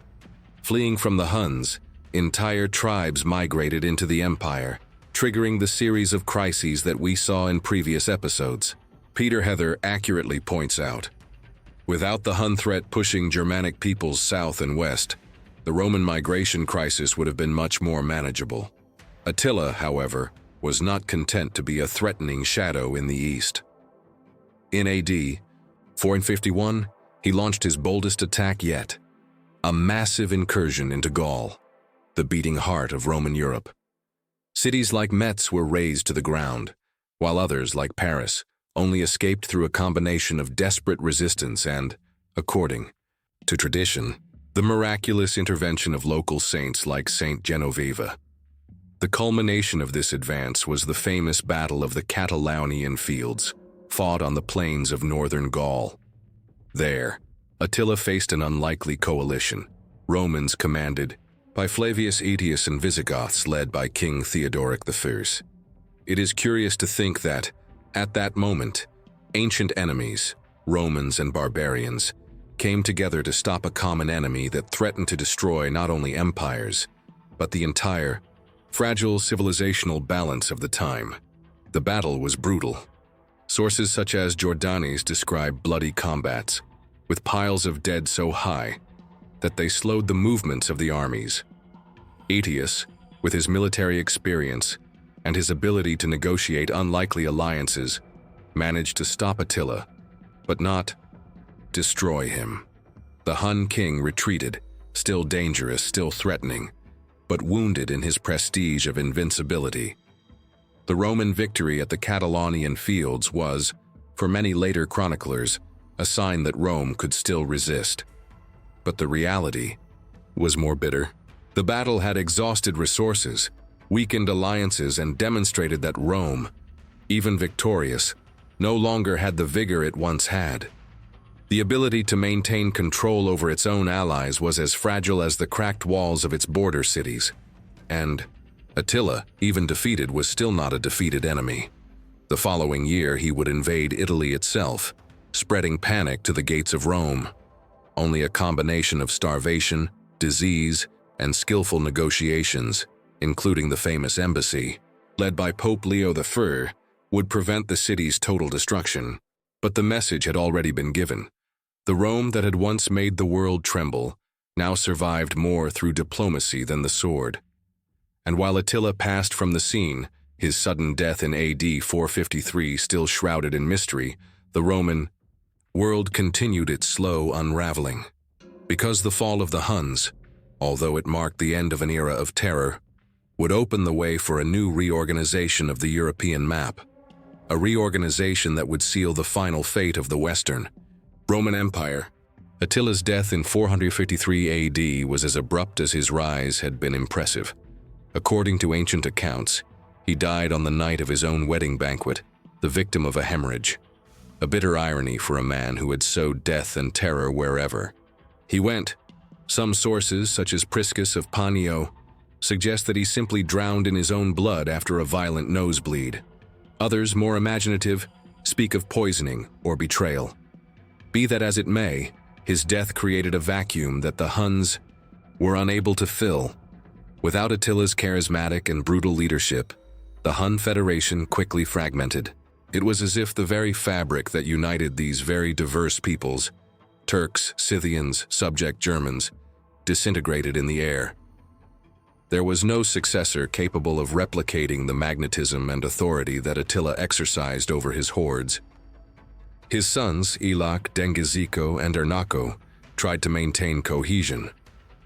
A: Fleeing from the Huns, entire tribes migrated into the empire, triggering the series of crises that we saw in previous episodes. Peter Heather accurately points out, without the Hun threat pushing Germanic peoples south and west, the Roman migration crisis would have been much more manageable. Attila, however, was not content to be a threatening shadow in the east. In AD 451, he launched his boldest attack yet, a massive incursion into Gaul, the beating heart of Roman Europe. Cities like Metz were razed to the ground, while others, like Paris, only escaped through a combination of desperate resistance and, according to tradition, the miraculous intervention of local saints like Saint Genoveva. The culmination of this advance was the famous Battle of the Catalaunian Fields, fought on the plains of northern Gaul. There, Attila faced an unlikely coalition, Romans commanded by Flavius Aetius and Visigoths led by King Theodoric I. It is curious to think that, at that moment, ancient enemies, Romans and barbarians, came together to stop a common enemy that threatened to destroy not only empires, but the entire, fragile civilizational balance of the time. The battle was brutal. Sources such as Jordanes describe bloody combats, with piles of dead so high that they slowed the movements of the armies. Aetius, with his military experience and his ability to negotiate unlikely alliances, managed to stop Attila, but not destroy him. The Hun king retreated, still dangerous, still threatening, but wounded in his prestige of invincibility. The Roman victory at the Catalaunian Fields was, for many later chroniclers, a sign that Rome could still resist. But the reality was more bitter. The battle had exhausted resources, weakened alliances, and demonstrated that Rome, even victorious, no longer had the vigor it once had. The ability to maintain control over its own allies was as fragile as the cracked walls of its border cities. And Attila, even defeated, was still not a defeated enemy. The following year, he would invade Italy itself, spreading panic to the gates of Rome. Only a combination of starvation, disease, and skillful negotiations, including the famous embassy, led by Pope Leo I, would prevent the city's total destruction. But the message had already been given. The Rome that had once made the world tremble now survived more through diplomacy than the sword. And while Attila passed from the scene, his sudden death in AD 453 still shrouded in mystery, the Roman world continued its slow unraveling. Because the fall of the Huns, although it marked the end of an era of terror, would open the way for a new reorganization of the European map, a reorganization that would seal the final fate of the Western Roman Empire. Attila's death in 453 AD was as abrupt as his rise had been impressive. According to ancient accounts, he died on the night of his own wedding banquet, the victim of a hemorrhage. A bitter irony for a man who had sowed death and terror wherever he went. Some sources, such as Priscus of Panio, suggest that he simply drowned in his own blood after a violent nosebleed. Others, more imaginative, speak of poisoning or betrayal. Be that as it may, his death created a vacuum that the Huns were unable to fill. Without Attila's charismatic and brutal leadership, the Hun Federation quickly fragmented. It was as if the very fabric that united these very diverse peoples, Turks, Scythians, subject Germans, disintegrated in the air. There was no successor capable of replicating the magnetism and authority that Attila exercised over his hordes. His sons, Elac, Dengizico, and Ernaco, tried to maintain cohesion,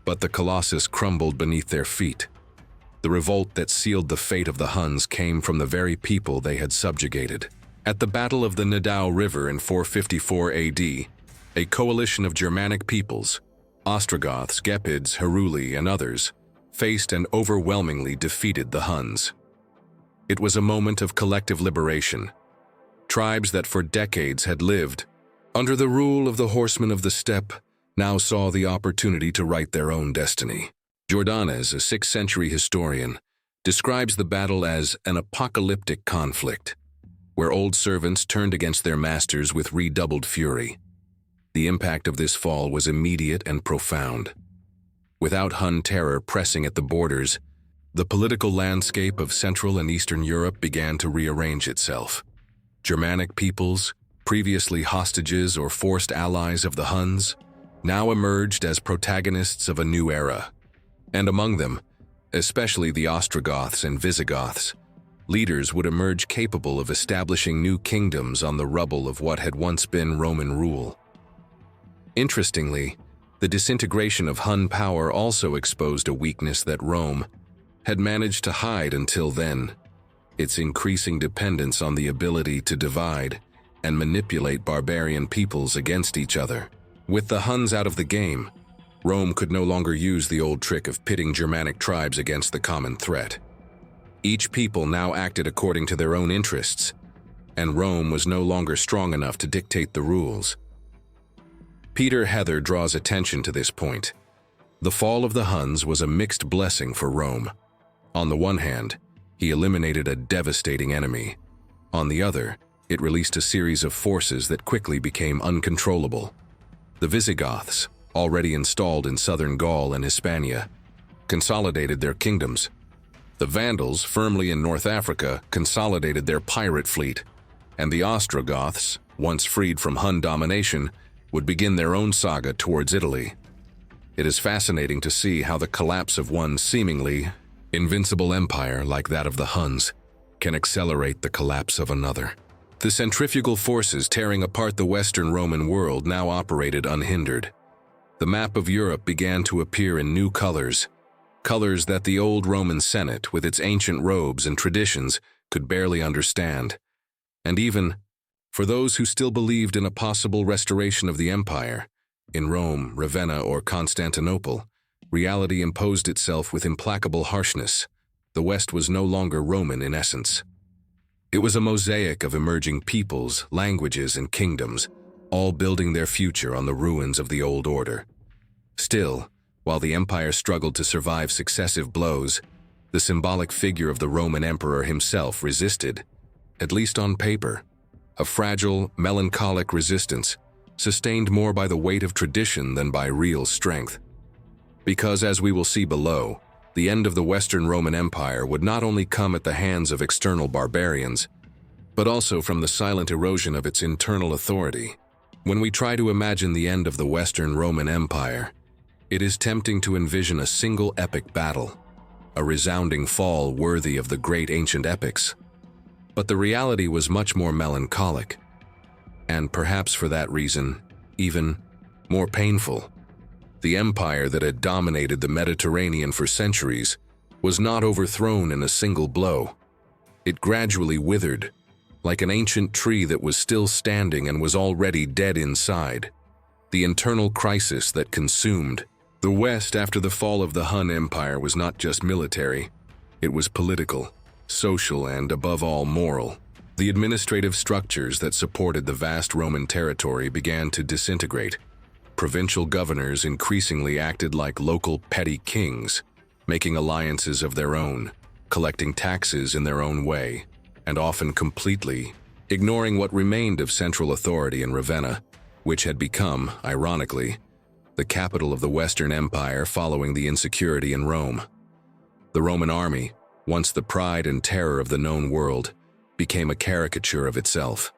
A: but the colossus crumbled beneath their feet. The revolt that sealed the fate of the Huns came from the very people they had subjugated. At the Battle of the Nidau River in 454 AD, a coalition of Germanic peoples, Ostrogoths, Gepids, Heruli, and others, faced and overwhelmingly defeated the Huns. It was a moment of collective liberation. Tribes that for decades had lived under the rule of the horsemen of the steppe now saw the opportunity to write their own destiny. Jordanes, a 6th century historian, describes the battle as an apocalyptic conflict, where old servants turned against their masters with redoubled fury. The impact of this fall was immediate and profound. Without Hun terror pressing at the borders, the political landscape of Central and Eastern Europe began to rearrange itself. Germanic peoples, previously hostages or forced allies of the Huns, now emerged as protagonists of a new era. And among them, especially the Ostrogoths and Visigoths, leaders would emerge capable of establishing new kingdoms on the rubble of what had once been Roman rule. Interestingly, the disintegration of Hun power also exposed a weakness that Rome had managed to hide until then: its increasing dependence on the ability to divide and manipulate barbarian peoples against each other. With the Huns out of the game, Rome could no longer use the old trick of pitting Germanic tribes against the common threat. Each people now acted according to their own interests, and Rome was no longer strong enough to dictate the rules. Peter Heather draws attention to this point. The fall of the Huns was a mixed blessing for Rome. On the one hand, he eliminated a devastating enemy. On the other, it released a series of forces that quickly became uncontrollable. The Visigoths, already installed in southern Gaul and Hispania, consolidated their kingdoms. The Vandals, firmly in North Africa, consolidated their pirate fleet, and the Ostrogoths, once freed from Hun domination, would begin their own saga towards Italy. It is fascinating to see how the collapse of one seemingly invincible empire like that of the Huns can accelerate the collapse of another. The centrifugal forces tearing apart the Western Roman world now operated unhindered. The map of Europe began to appear in new colors, colors that the old Roman Senate, with its ancient robes and traditions, could barely understand. And even, for those who still believed in a possible restoration of the empire, in Rome, Ravenna, or Constantinople, reality imposed itself with implacable harshness. The West was no longer Roman in essence. It was a mosaic of emerging peoples, languages, and kingdoms, all building their future on the ruins of the old order. Still, while the empire struggled to survive successive blows, the symbolic figure of the Roman emperor himself resisted, at least on paper, a fragile, melancholic resistance, sustained more by the weight of tradition than by real strength. Because, as we will see below, the end of the Western Roman Empire would not only come at the hands of external barbarians, but also from the silent erosion of its internal authority. When we try to imagine the end of the Western Roman Empire, it is tempting to envision a single epic battle, a resounding fall worthy of the great ancient epics. But the reality was much more melancholic, and perhaps for that reason, even more painful. The empire that had dominated the Mediterranean for centuries was not overthrown in a single blow. It gradually withered, like an ancient tree that was still standing and was already dead inside. The internal crisis that consumed the West after the fall of the Hun Empire was not just military, it was political, social, and above all moral. The administrative structures that supported the vast Roman territory began to disintegrate. Provincial governors increasingly acted like local petty kings, making alliances of their own, collecting taxes in their own way, and often completely ignoring what remained of central authority in Ravenna, which had become, ironically, the capital of the Western Empire following the insecurity in Rome. The Roman army, once the pride and terror of the known world, became a caricature of itself.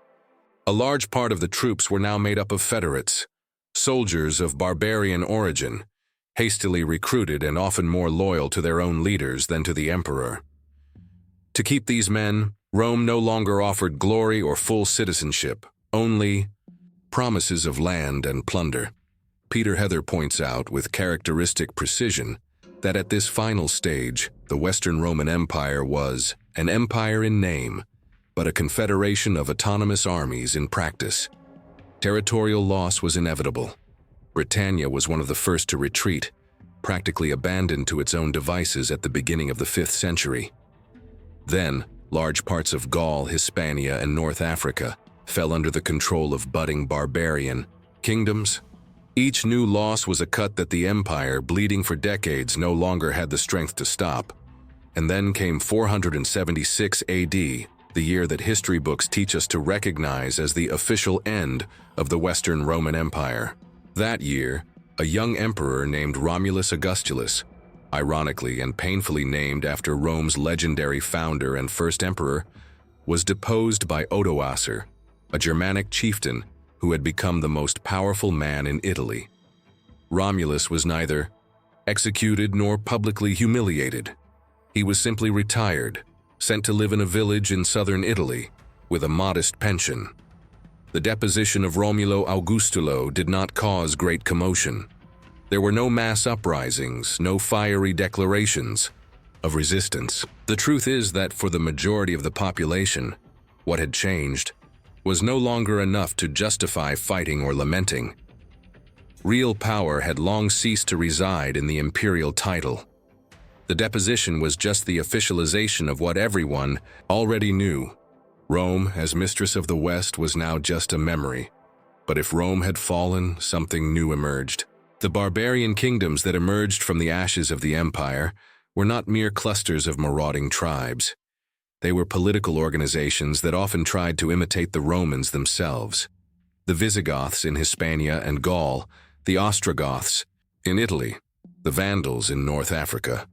A: A large part of the troops were now made up of federates, soldiers of barbarian origin, hastily recruited and often more loyal to their own leaders than to the emperor. To keep these men, Rome no longer offered glory or full citizenship, only promises of land and plunder. Peter Heather points out with characteristic precision that at this final stage, the Western Roman Empire was an empire in name, but a confederation of autonomous armies in practice. Territorial loss was inevitable. Britannia was one of the first to retreat, practically abandoned to its own devices at the beginning of the 5th century. Then, large parts of Gaul, Hispania, and North Africa fell under the control of budding barbarian kingdoms. Each new loss was a cut that the empire, bleeding for decades, no longer had the strength to stop. And then came 476 AD, the year that history books teach us to recognize as the official end of the Western Roman Empire. That year, a young emperor named Romulus Augustulus, ironically and painfully named after Rome's legendary founder and first emperor, was deposed by Odoacer, a Germanic chieftain who had become the most powerful man in Italy. Romulus was neither executed nor publicly humiliated. He was simply retired, sent to live in a village in southern Italy with a modest pension. The deposition of Romulo Augustulo did not cause great commotion. There were no mass uprisings, no fiery declarations of resistance. The truth is that for the majority of the population, what had changed was no longer enough to justify fighting or lamenting. Real power had long ceased to reside in the imperial title. The deposition was just the officialization of what everyone already knew. Rome, as mistress of the West, was now just a memory. But if Rome had fallen, something new emerged. The barbarian kingdoms that emerged from the ashes of the empire were not mere clusters of marauding tribes. They were political organizations that often tried to imitate the Romans themselves. The Visigoths in Hispania and Gaul, the Ostrogoths in Italy, the Vandals in North Africa.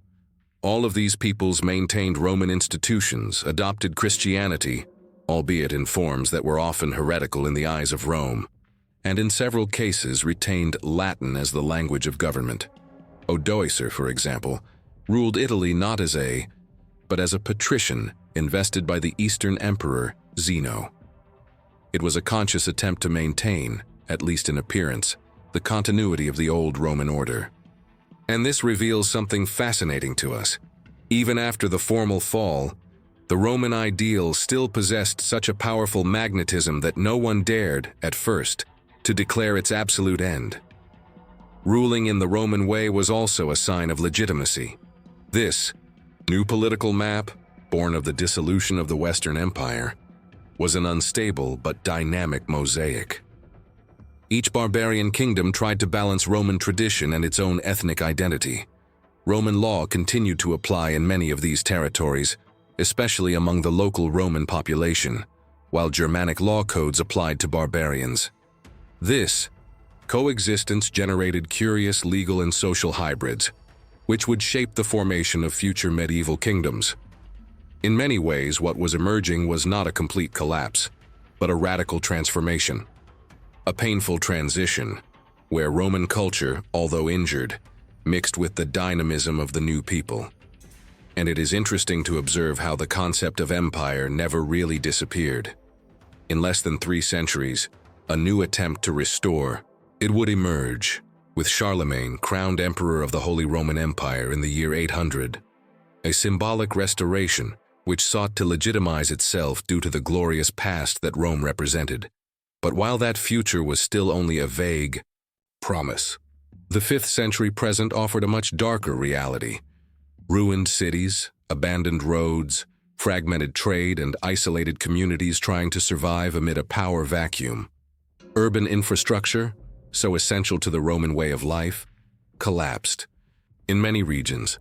A: All of these peoples maintained Roman institutions, adopted Christianity, albeit in forms that were often heretical in the eyes of Rome, and in several cases retained Latin as the language of government. Odoacer, for example, ruled Italy not as but as a patrician invested by the Eastern Emperor Zeno. It was a conscious attempt to maintain, at least in appearance, the continuity of the old Roman order. And this reveals something fascinating to us. Even after the formal fall, the Roman ideal still possessed such a powerful magnetism that no one dared, at first, to declare its absolute end. Ruling in the Roman way was also a sign of legitimacy. This new political map, born of the dissolution of the Western Empire, was an unstable but dynamic mosaic. Each barbarian kingdom tried to balance Roman tradition and its own ethnic identity. Roman law continued to apply in many of these territories, especially among the local Roman population, while Germanic law codes applied to barbarians. This coexistence generated curious legal and social hybrids, which would shape the formation of future medieval kingdoms. In many ways, what was emerging was not a complete collapse, but a radical transformation. A painful transition, where Roman culture, although injured, mixed with the dynamism of the new people. And it is interesting to observe how the concept of empire never really disappeared. In less than 3 centuries, a new attempt to restore it would emerge, with Charlemagne crowned emperor of the Holy Roman Empire in the year 800, a symbolic restoration which sought to legitimize itself due to the glorious past that Rome represented. But while that future was still only a vague promise, the 5th century present offered a much darker reality. Ruined cities, abandoned roads, fragmented trade, and isolated communities trying to survive amid a power vacuum. Urban infrastructure, so essential to the Roman way of life, collapsed. In many regions,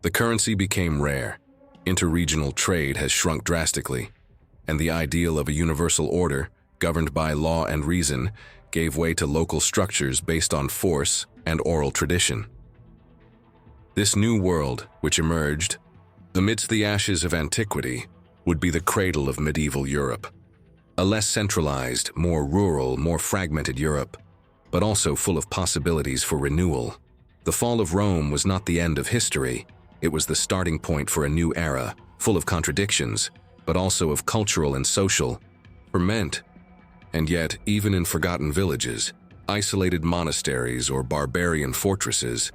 A: the currency became rare, interregional trade has shrunk drastically, and the ideal of a universal order, governed by law and reason, gave way to local structures based on force and oral tradition. This new world, which emerged amidst the ashes of antiquity, would be the cradle of medieval Europe. A less centralized, more rural, more fragmented Europe, but also full of possibilities for renewal. The fall of Rome was not the end of history, it was the starting point for a new era, full of contradictions, but also of cultural and social ferment. And yet, even in forgotten villages, isolated monasteries or barbarian fortresses,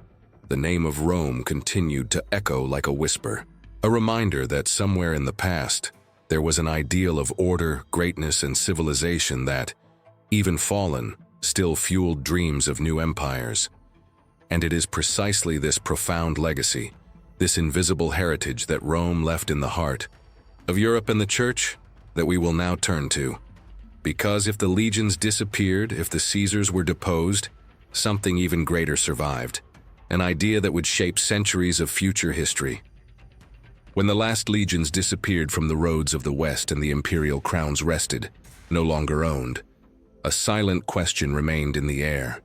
A: the name of Rome continued to echo like a whisper, a reminder that somewhere in the past, there was an ideal of order, greatness, and civilization that, even fallen, still fueled dreams of new empires. And it is precisely this profound legacy, this invisible heritage that Rome left in the heart of Europe and the Church, that we will now turn to. Because if the legions disappeared, if the Caesars were deposed, something even greater survived, an idea that would shape centuries of future history. When the last legions disappeared from the roads of the West and the imperial crowns rested, no longer owned, a silent question remained in the air.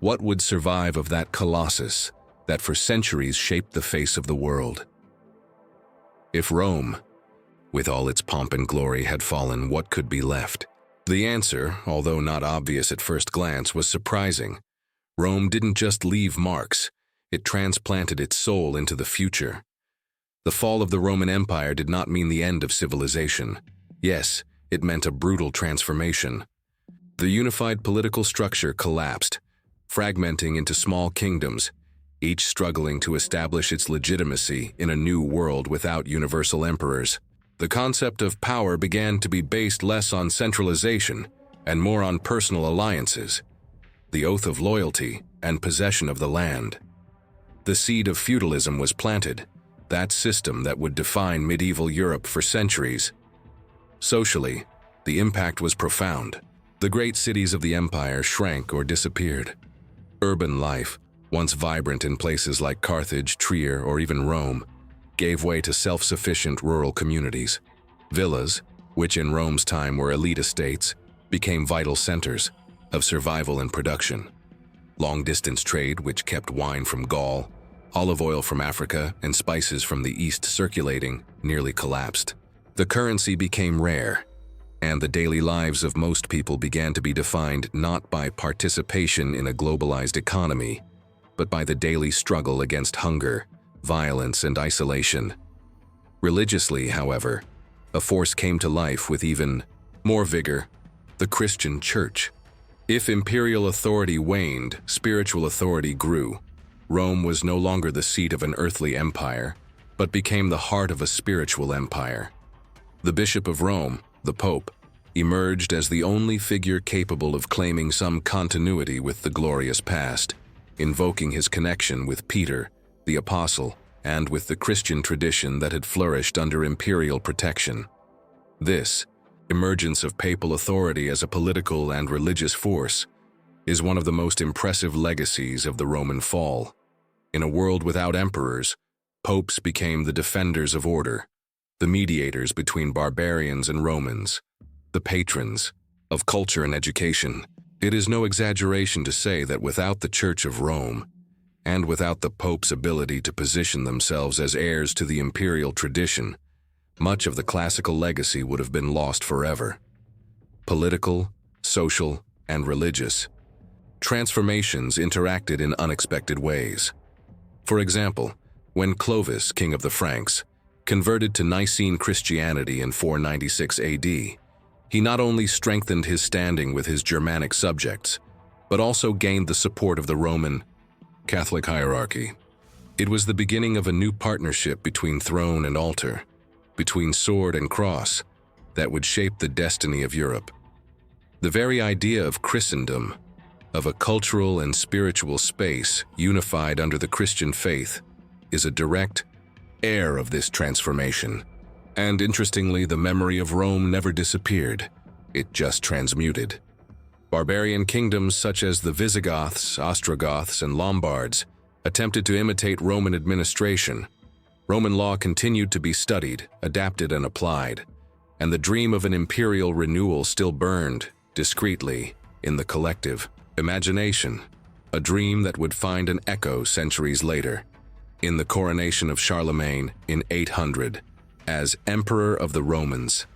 A: What would survive of that colossus that for centuries shaped the face of the world? If Rome, with all its pomp and glory, had fallen, what could be left? The answer, although not obvious at first glance, was surprising. Rome didn't just leave marks, it transplanted its soul into the future. The fall of the Roman Empire did not mean the end of civilization. Yes, it meant a brutal transformation. The unified political structure collapsed, fragmenting into small kingdoms, each struggling to establish its legitimacy in a new world without universal emperors. The concept of power began to be based less on centralization and more on personal alliances, the oath of loyalty and possession of the land. The seed of feudalism was planted, that system that would define medieval Europe for centuries. Socially, the impact was profound. The great cities of the empire shrank or disappeared. Urban life, once vibrant in places like Carthage, Trier, or even Rome, gave way to self-sufficient rural communities. Villas, which in Rome's time were elite estates, became vital centers of survival and production. Long-distance trade, which kept wine from Gaul, olive oil from Africa, and spices from the East circulating, nearly collapsed. The currency became rare, and the daily lives of most people began to be defined not by participation in a globalized economy, but by the daily struggle against hunger, violence, and isolation. Religiously, however, a force came to life with even more vigor: the Christian Church. If imperial authority waned, spiritual authority grew. Rome was no longer the seat of an earthly empire, but became the heart of a spiritual empire. The Bishop of Rome, the Pope, emerged as the only figure capable of claiming some continuity with the glorious past, invoking his connection with Peter, the Apostle, and with the Christian tradition that had flourished under imperial protection. This emergence of papal authority as a political and religious force is one of the most impressive legacies of the Roman fall. In a world without emperors, popes became the defenders of order, the mediators between barbarians and Romans, the patrons of culture and education. It is no exaggeration to say that without the Church of Rome, and without the Pope's ability to position themselves as heirs to the imperial tradition, much of the classical legacy would have been lost forever. Political, social, and religious transformations interacted in unexpected ways. For example, when Clovis, king of the Franks, converted to Nicene Christianity in 496 AD, he not only strengthened his standing with his Germanic subjects, but also gained the support of the Roman Catholic hierarchy. It was the beginning of a new partnership between throne and altar, between sword and cross, that would shape the destiny of Europe. The very idea of Christendom, of a cultural and spiritual space unified under the Christian faith, is a direct heir of this transformation. And interestingly, the memory of Rome never disappeared, it just transmuted. Barbarian kingdoms such as the Visigoths, Ostrogoths, and Lombards attempted to imitate Roman administration. Roman law continued to be studied, adapted, and applied, and the dream of an imperial renewal still burned, discreetly, in the collective imagination, a dream that would find an echo centuries later, in the coronation of Charlemagne in 800, as Emperor of the Romans.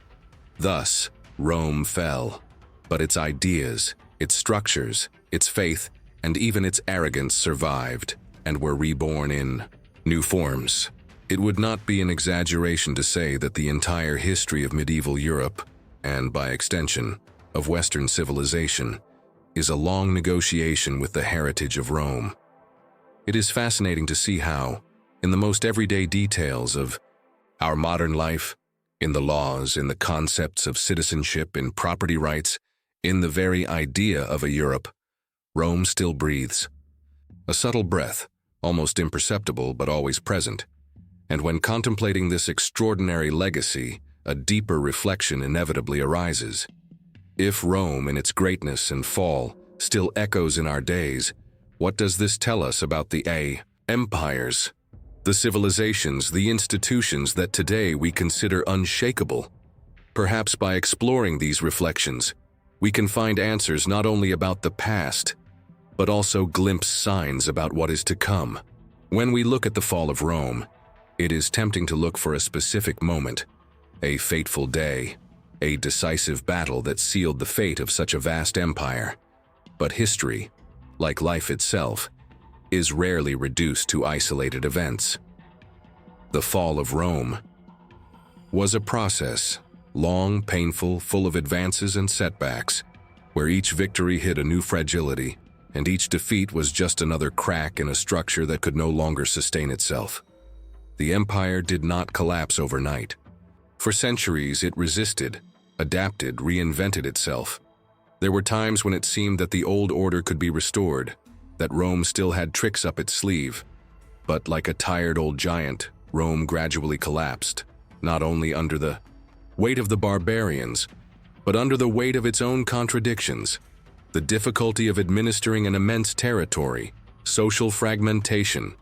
A: Thus, Rome fell, but its ideas, its structures, its faith, and even its arrogance survived and were reborn in new forms. It would not be an exaggeration to say that the entire history of medieval Europe, and by extension, of Western civilization, is a long negotiation with the heritage of Rome. It is fascinating to see how, in the most everyday details of our modern life, in the laws, in the concepts of citizenship, in property rights, in the very idea of a Europe, Rome still breathes. A subtle breath, almost imperceptible but always present. And when contemplating this extraordinary legacy, a deeper reflection inevitably arises. If Rome, in its greatness and fall, still echoes in our days, what does this tell us about the empires, the civilizations, the institutions that today we consider unshakable? Perhaps by exploring these reflections, we can find answers not only about the past, but also glimpse signs about what is to come. When we look at the fall of Rome, it is tempting to look for a specific moment, a fateful day, a decisive battle that sealed the fate of such a vast empire. But history, like life itself, is rarely reduced to isolated events. The fall of Rome was a process, long, painful, full of advances and setbacks, where each victory hid a new fragility, and each defeat was just another crack in a structure that could no longer sustain itself. The empire did not collapse overnight. For centuries, it resisted, adapted, reinvented itself. There were times when it seemed that the old order could be restored, that Rome still had tricks up its sleeve. But like a tired old giant, Rome gradually collapsed, not only under the weight of the barbarians, but under the weight of its own contradictions, the difficulty of administering an immense territory, social fragmentation,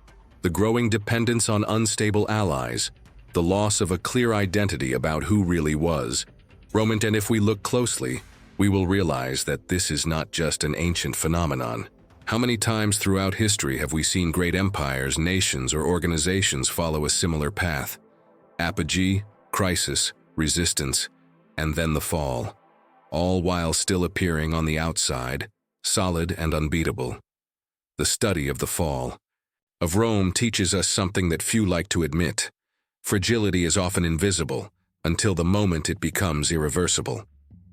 A: the growing dependence on unstable allies, the loss of a clear identity about who really was Rome. And if we look closely, we will realize that this is not just an ancient phenomenon. How many times throughout history have we seen great empires, nations, or organizations follow a similar path? Apogee, crisis, resistance, and then the fall, all while still appearing on the outside, solid and unbeatable. The study of the fall of Rome teaches us something that few like to admit. Fragility is often invisible until the moment it becomes irreversible.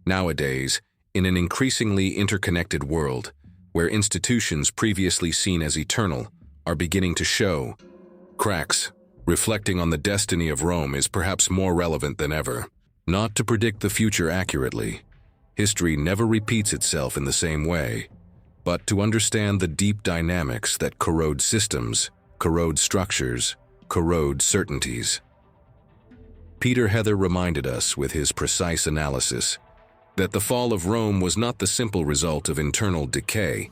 A: Nowadays, in an increasingly interconnected world, where institutions previously seen as eternal are beginning to show cracks, reflecting on the destiny of Rome is perhaps more relevant than ever. Not to predict the future accurately. History never repeats itself in the same way, but to understand the deep dynamics that corrode systems, corrode structures, corrode certainties. Peter Heather reminded us with his precise analysis that the fall of Rome was not the simple result of internal decay,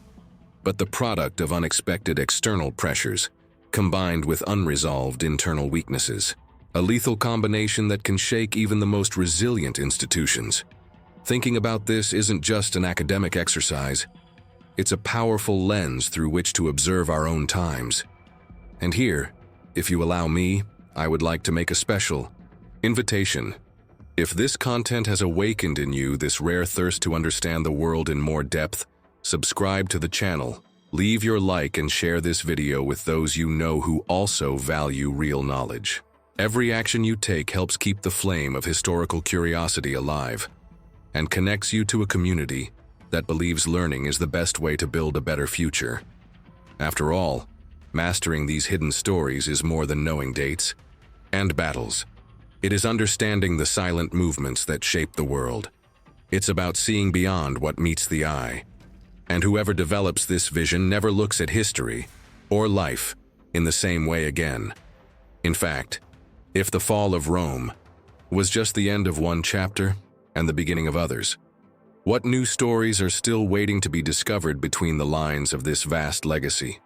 A: but the product of unexpected external pressures combined with unresolved internal weaknesses, a lethal combination that can shake even the most resilient institutions. Thinking about this isn't just an academic exercise, it's a powerful lens through which to observe our own times. And here, if you allow me, I would like to make a special invitation. If this content has awakened in you this rare thirst to understand the world in more depth, subscribe to the channel, leave your like and share this video with those you know who also value real knowledge. Every action you take helps keep the flame of historical curiosity alive and connects you to a community that believes learning is the best way to build a better future. After all, mastering these hidden stories is more than knowing dates and battles. It is understanding the silent movements that shape the world. It's about seeing beyond what meets the eye. And whoever develops this vision never looks at history or life in the same way again. In fact, if the fall of Rome was just the end of one chapter and the beginning of others, what new stories are still waiting to be discovered between the lines of this vast legacy?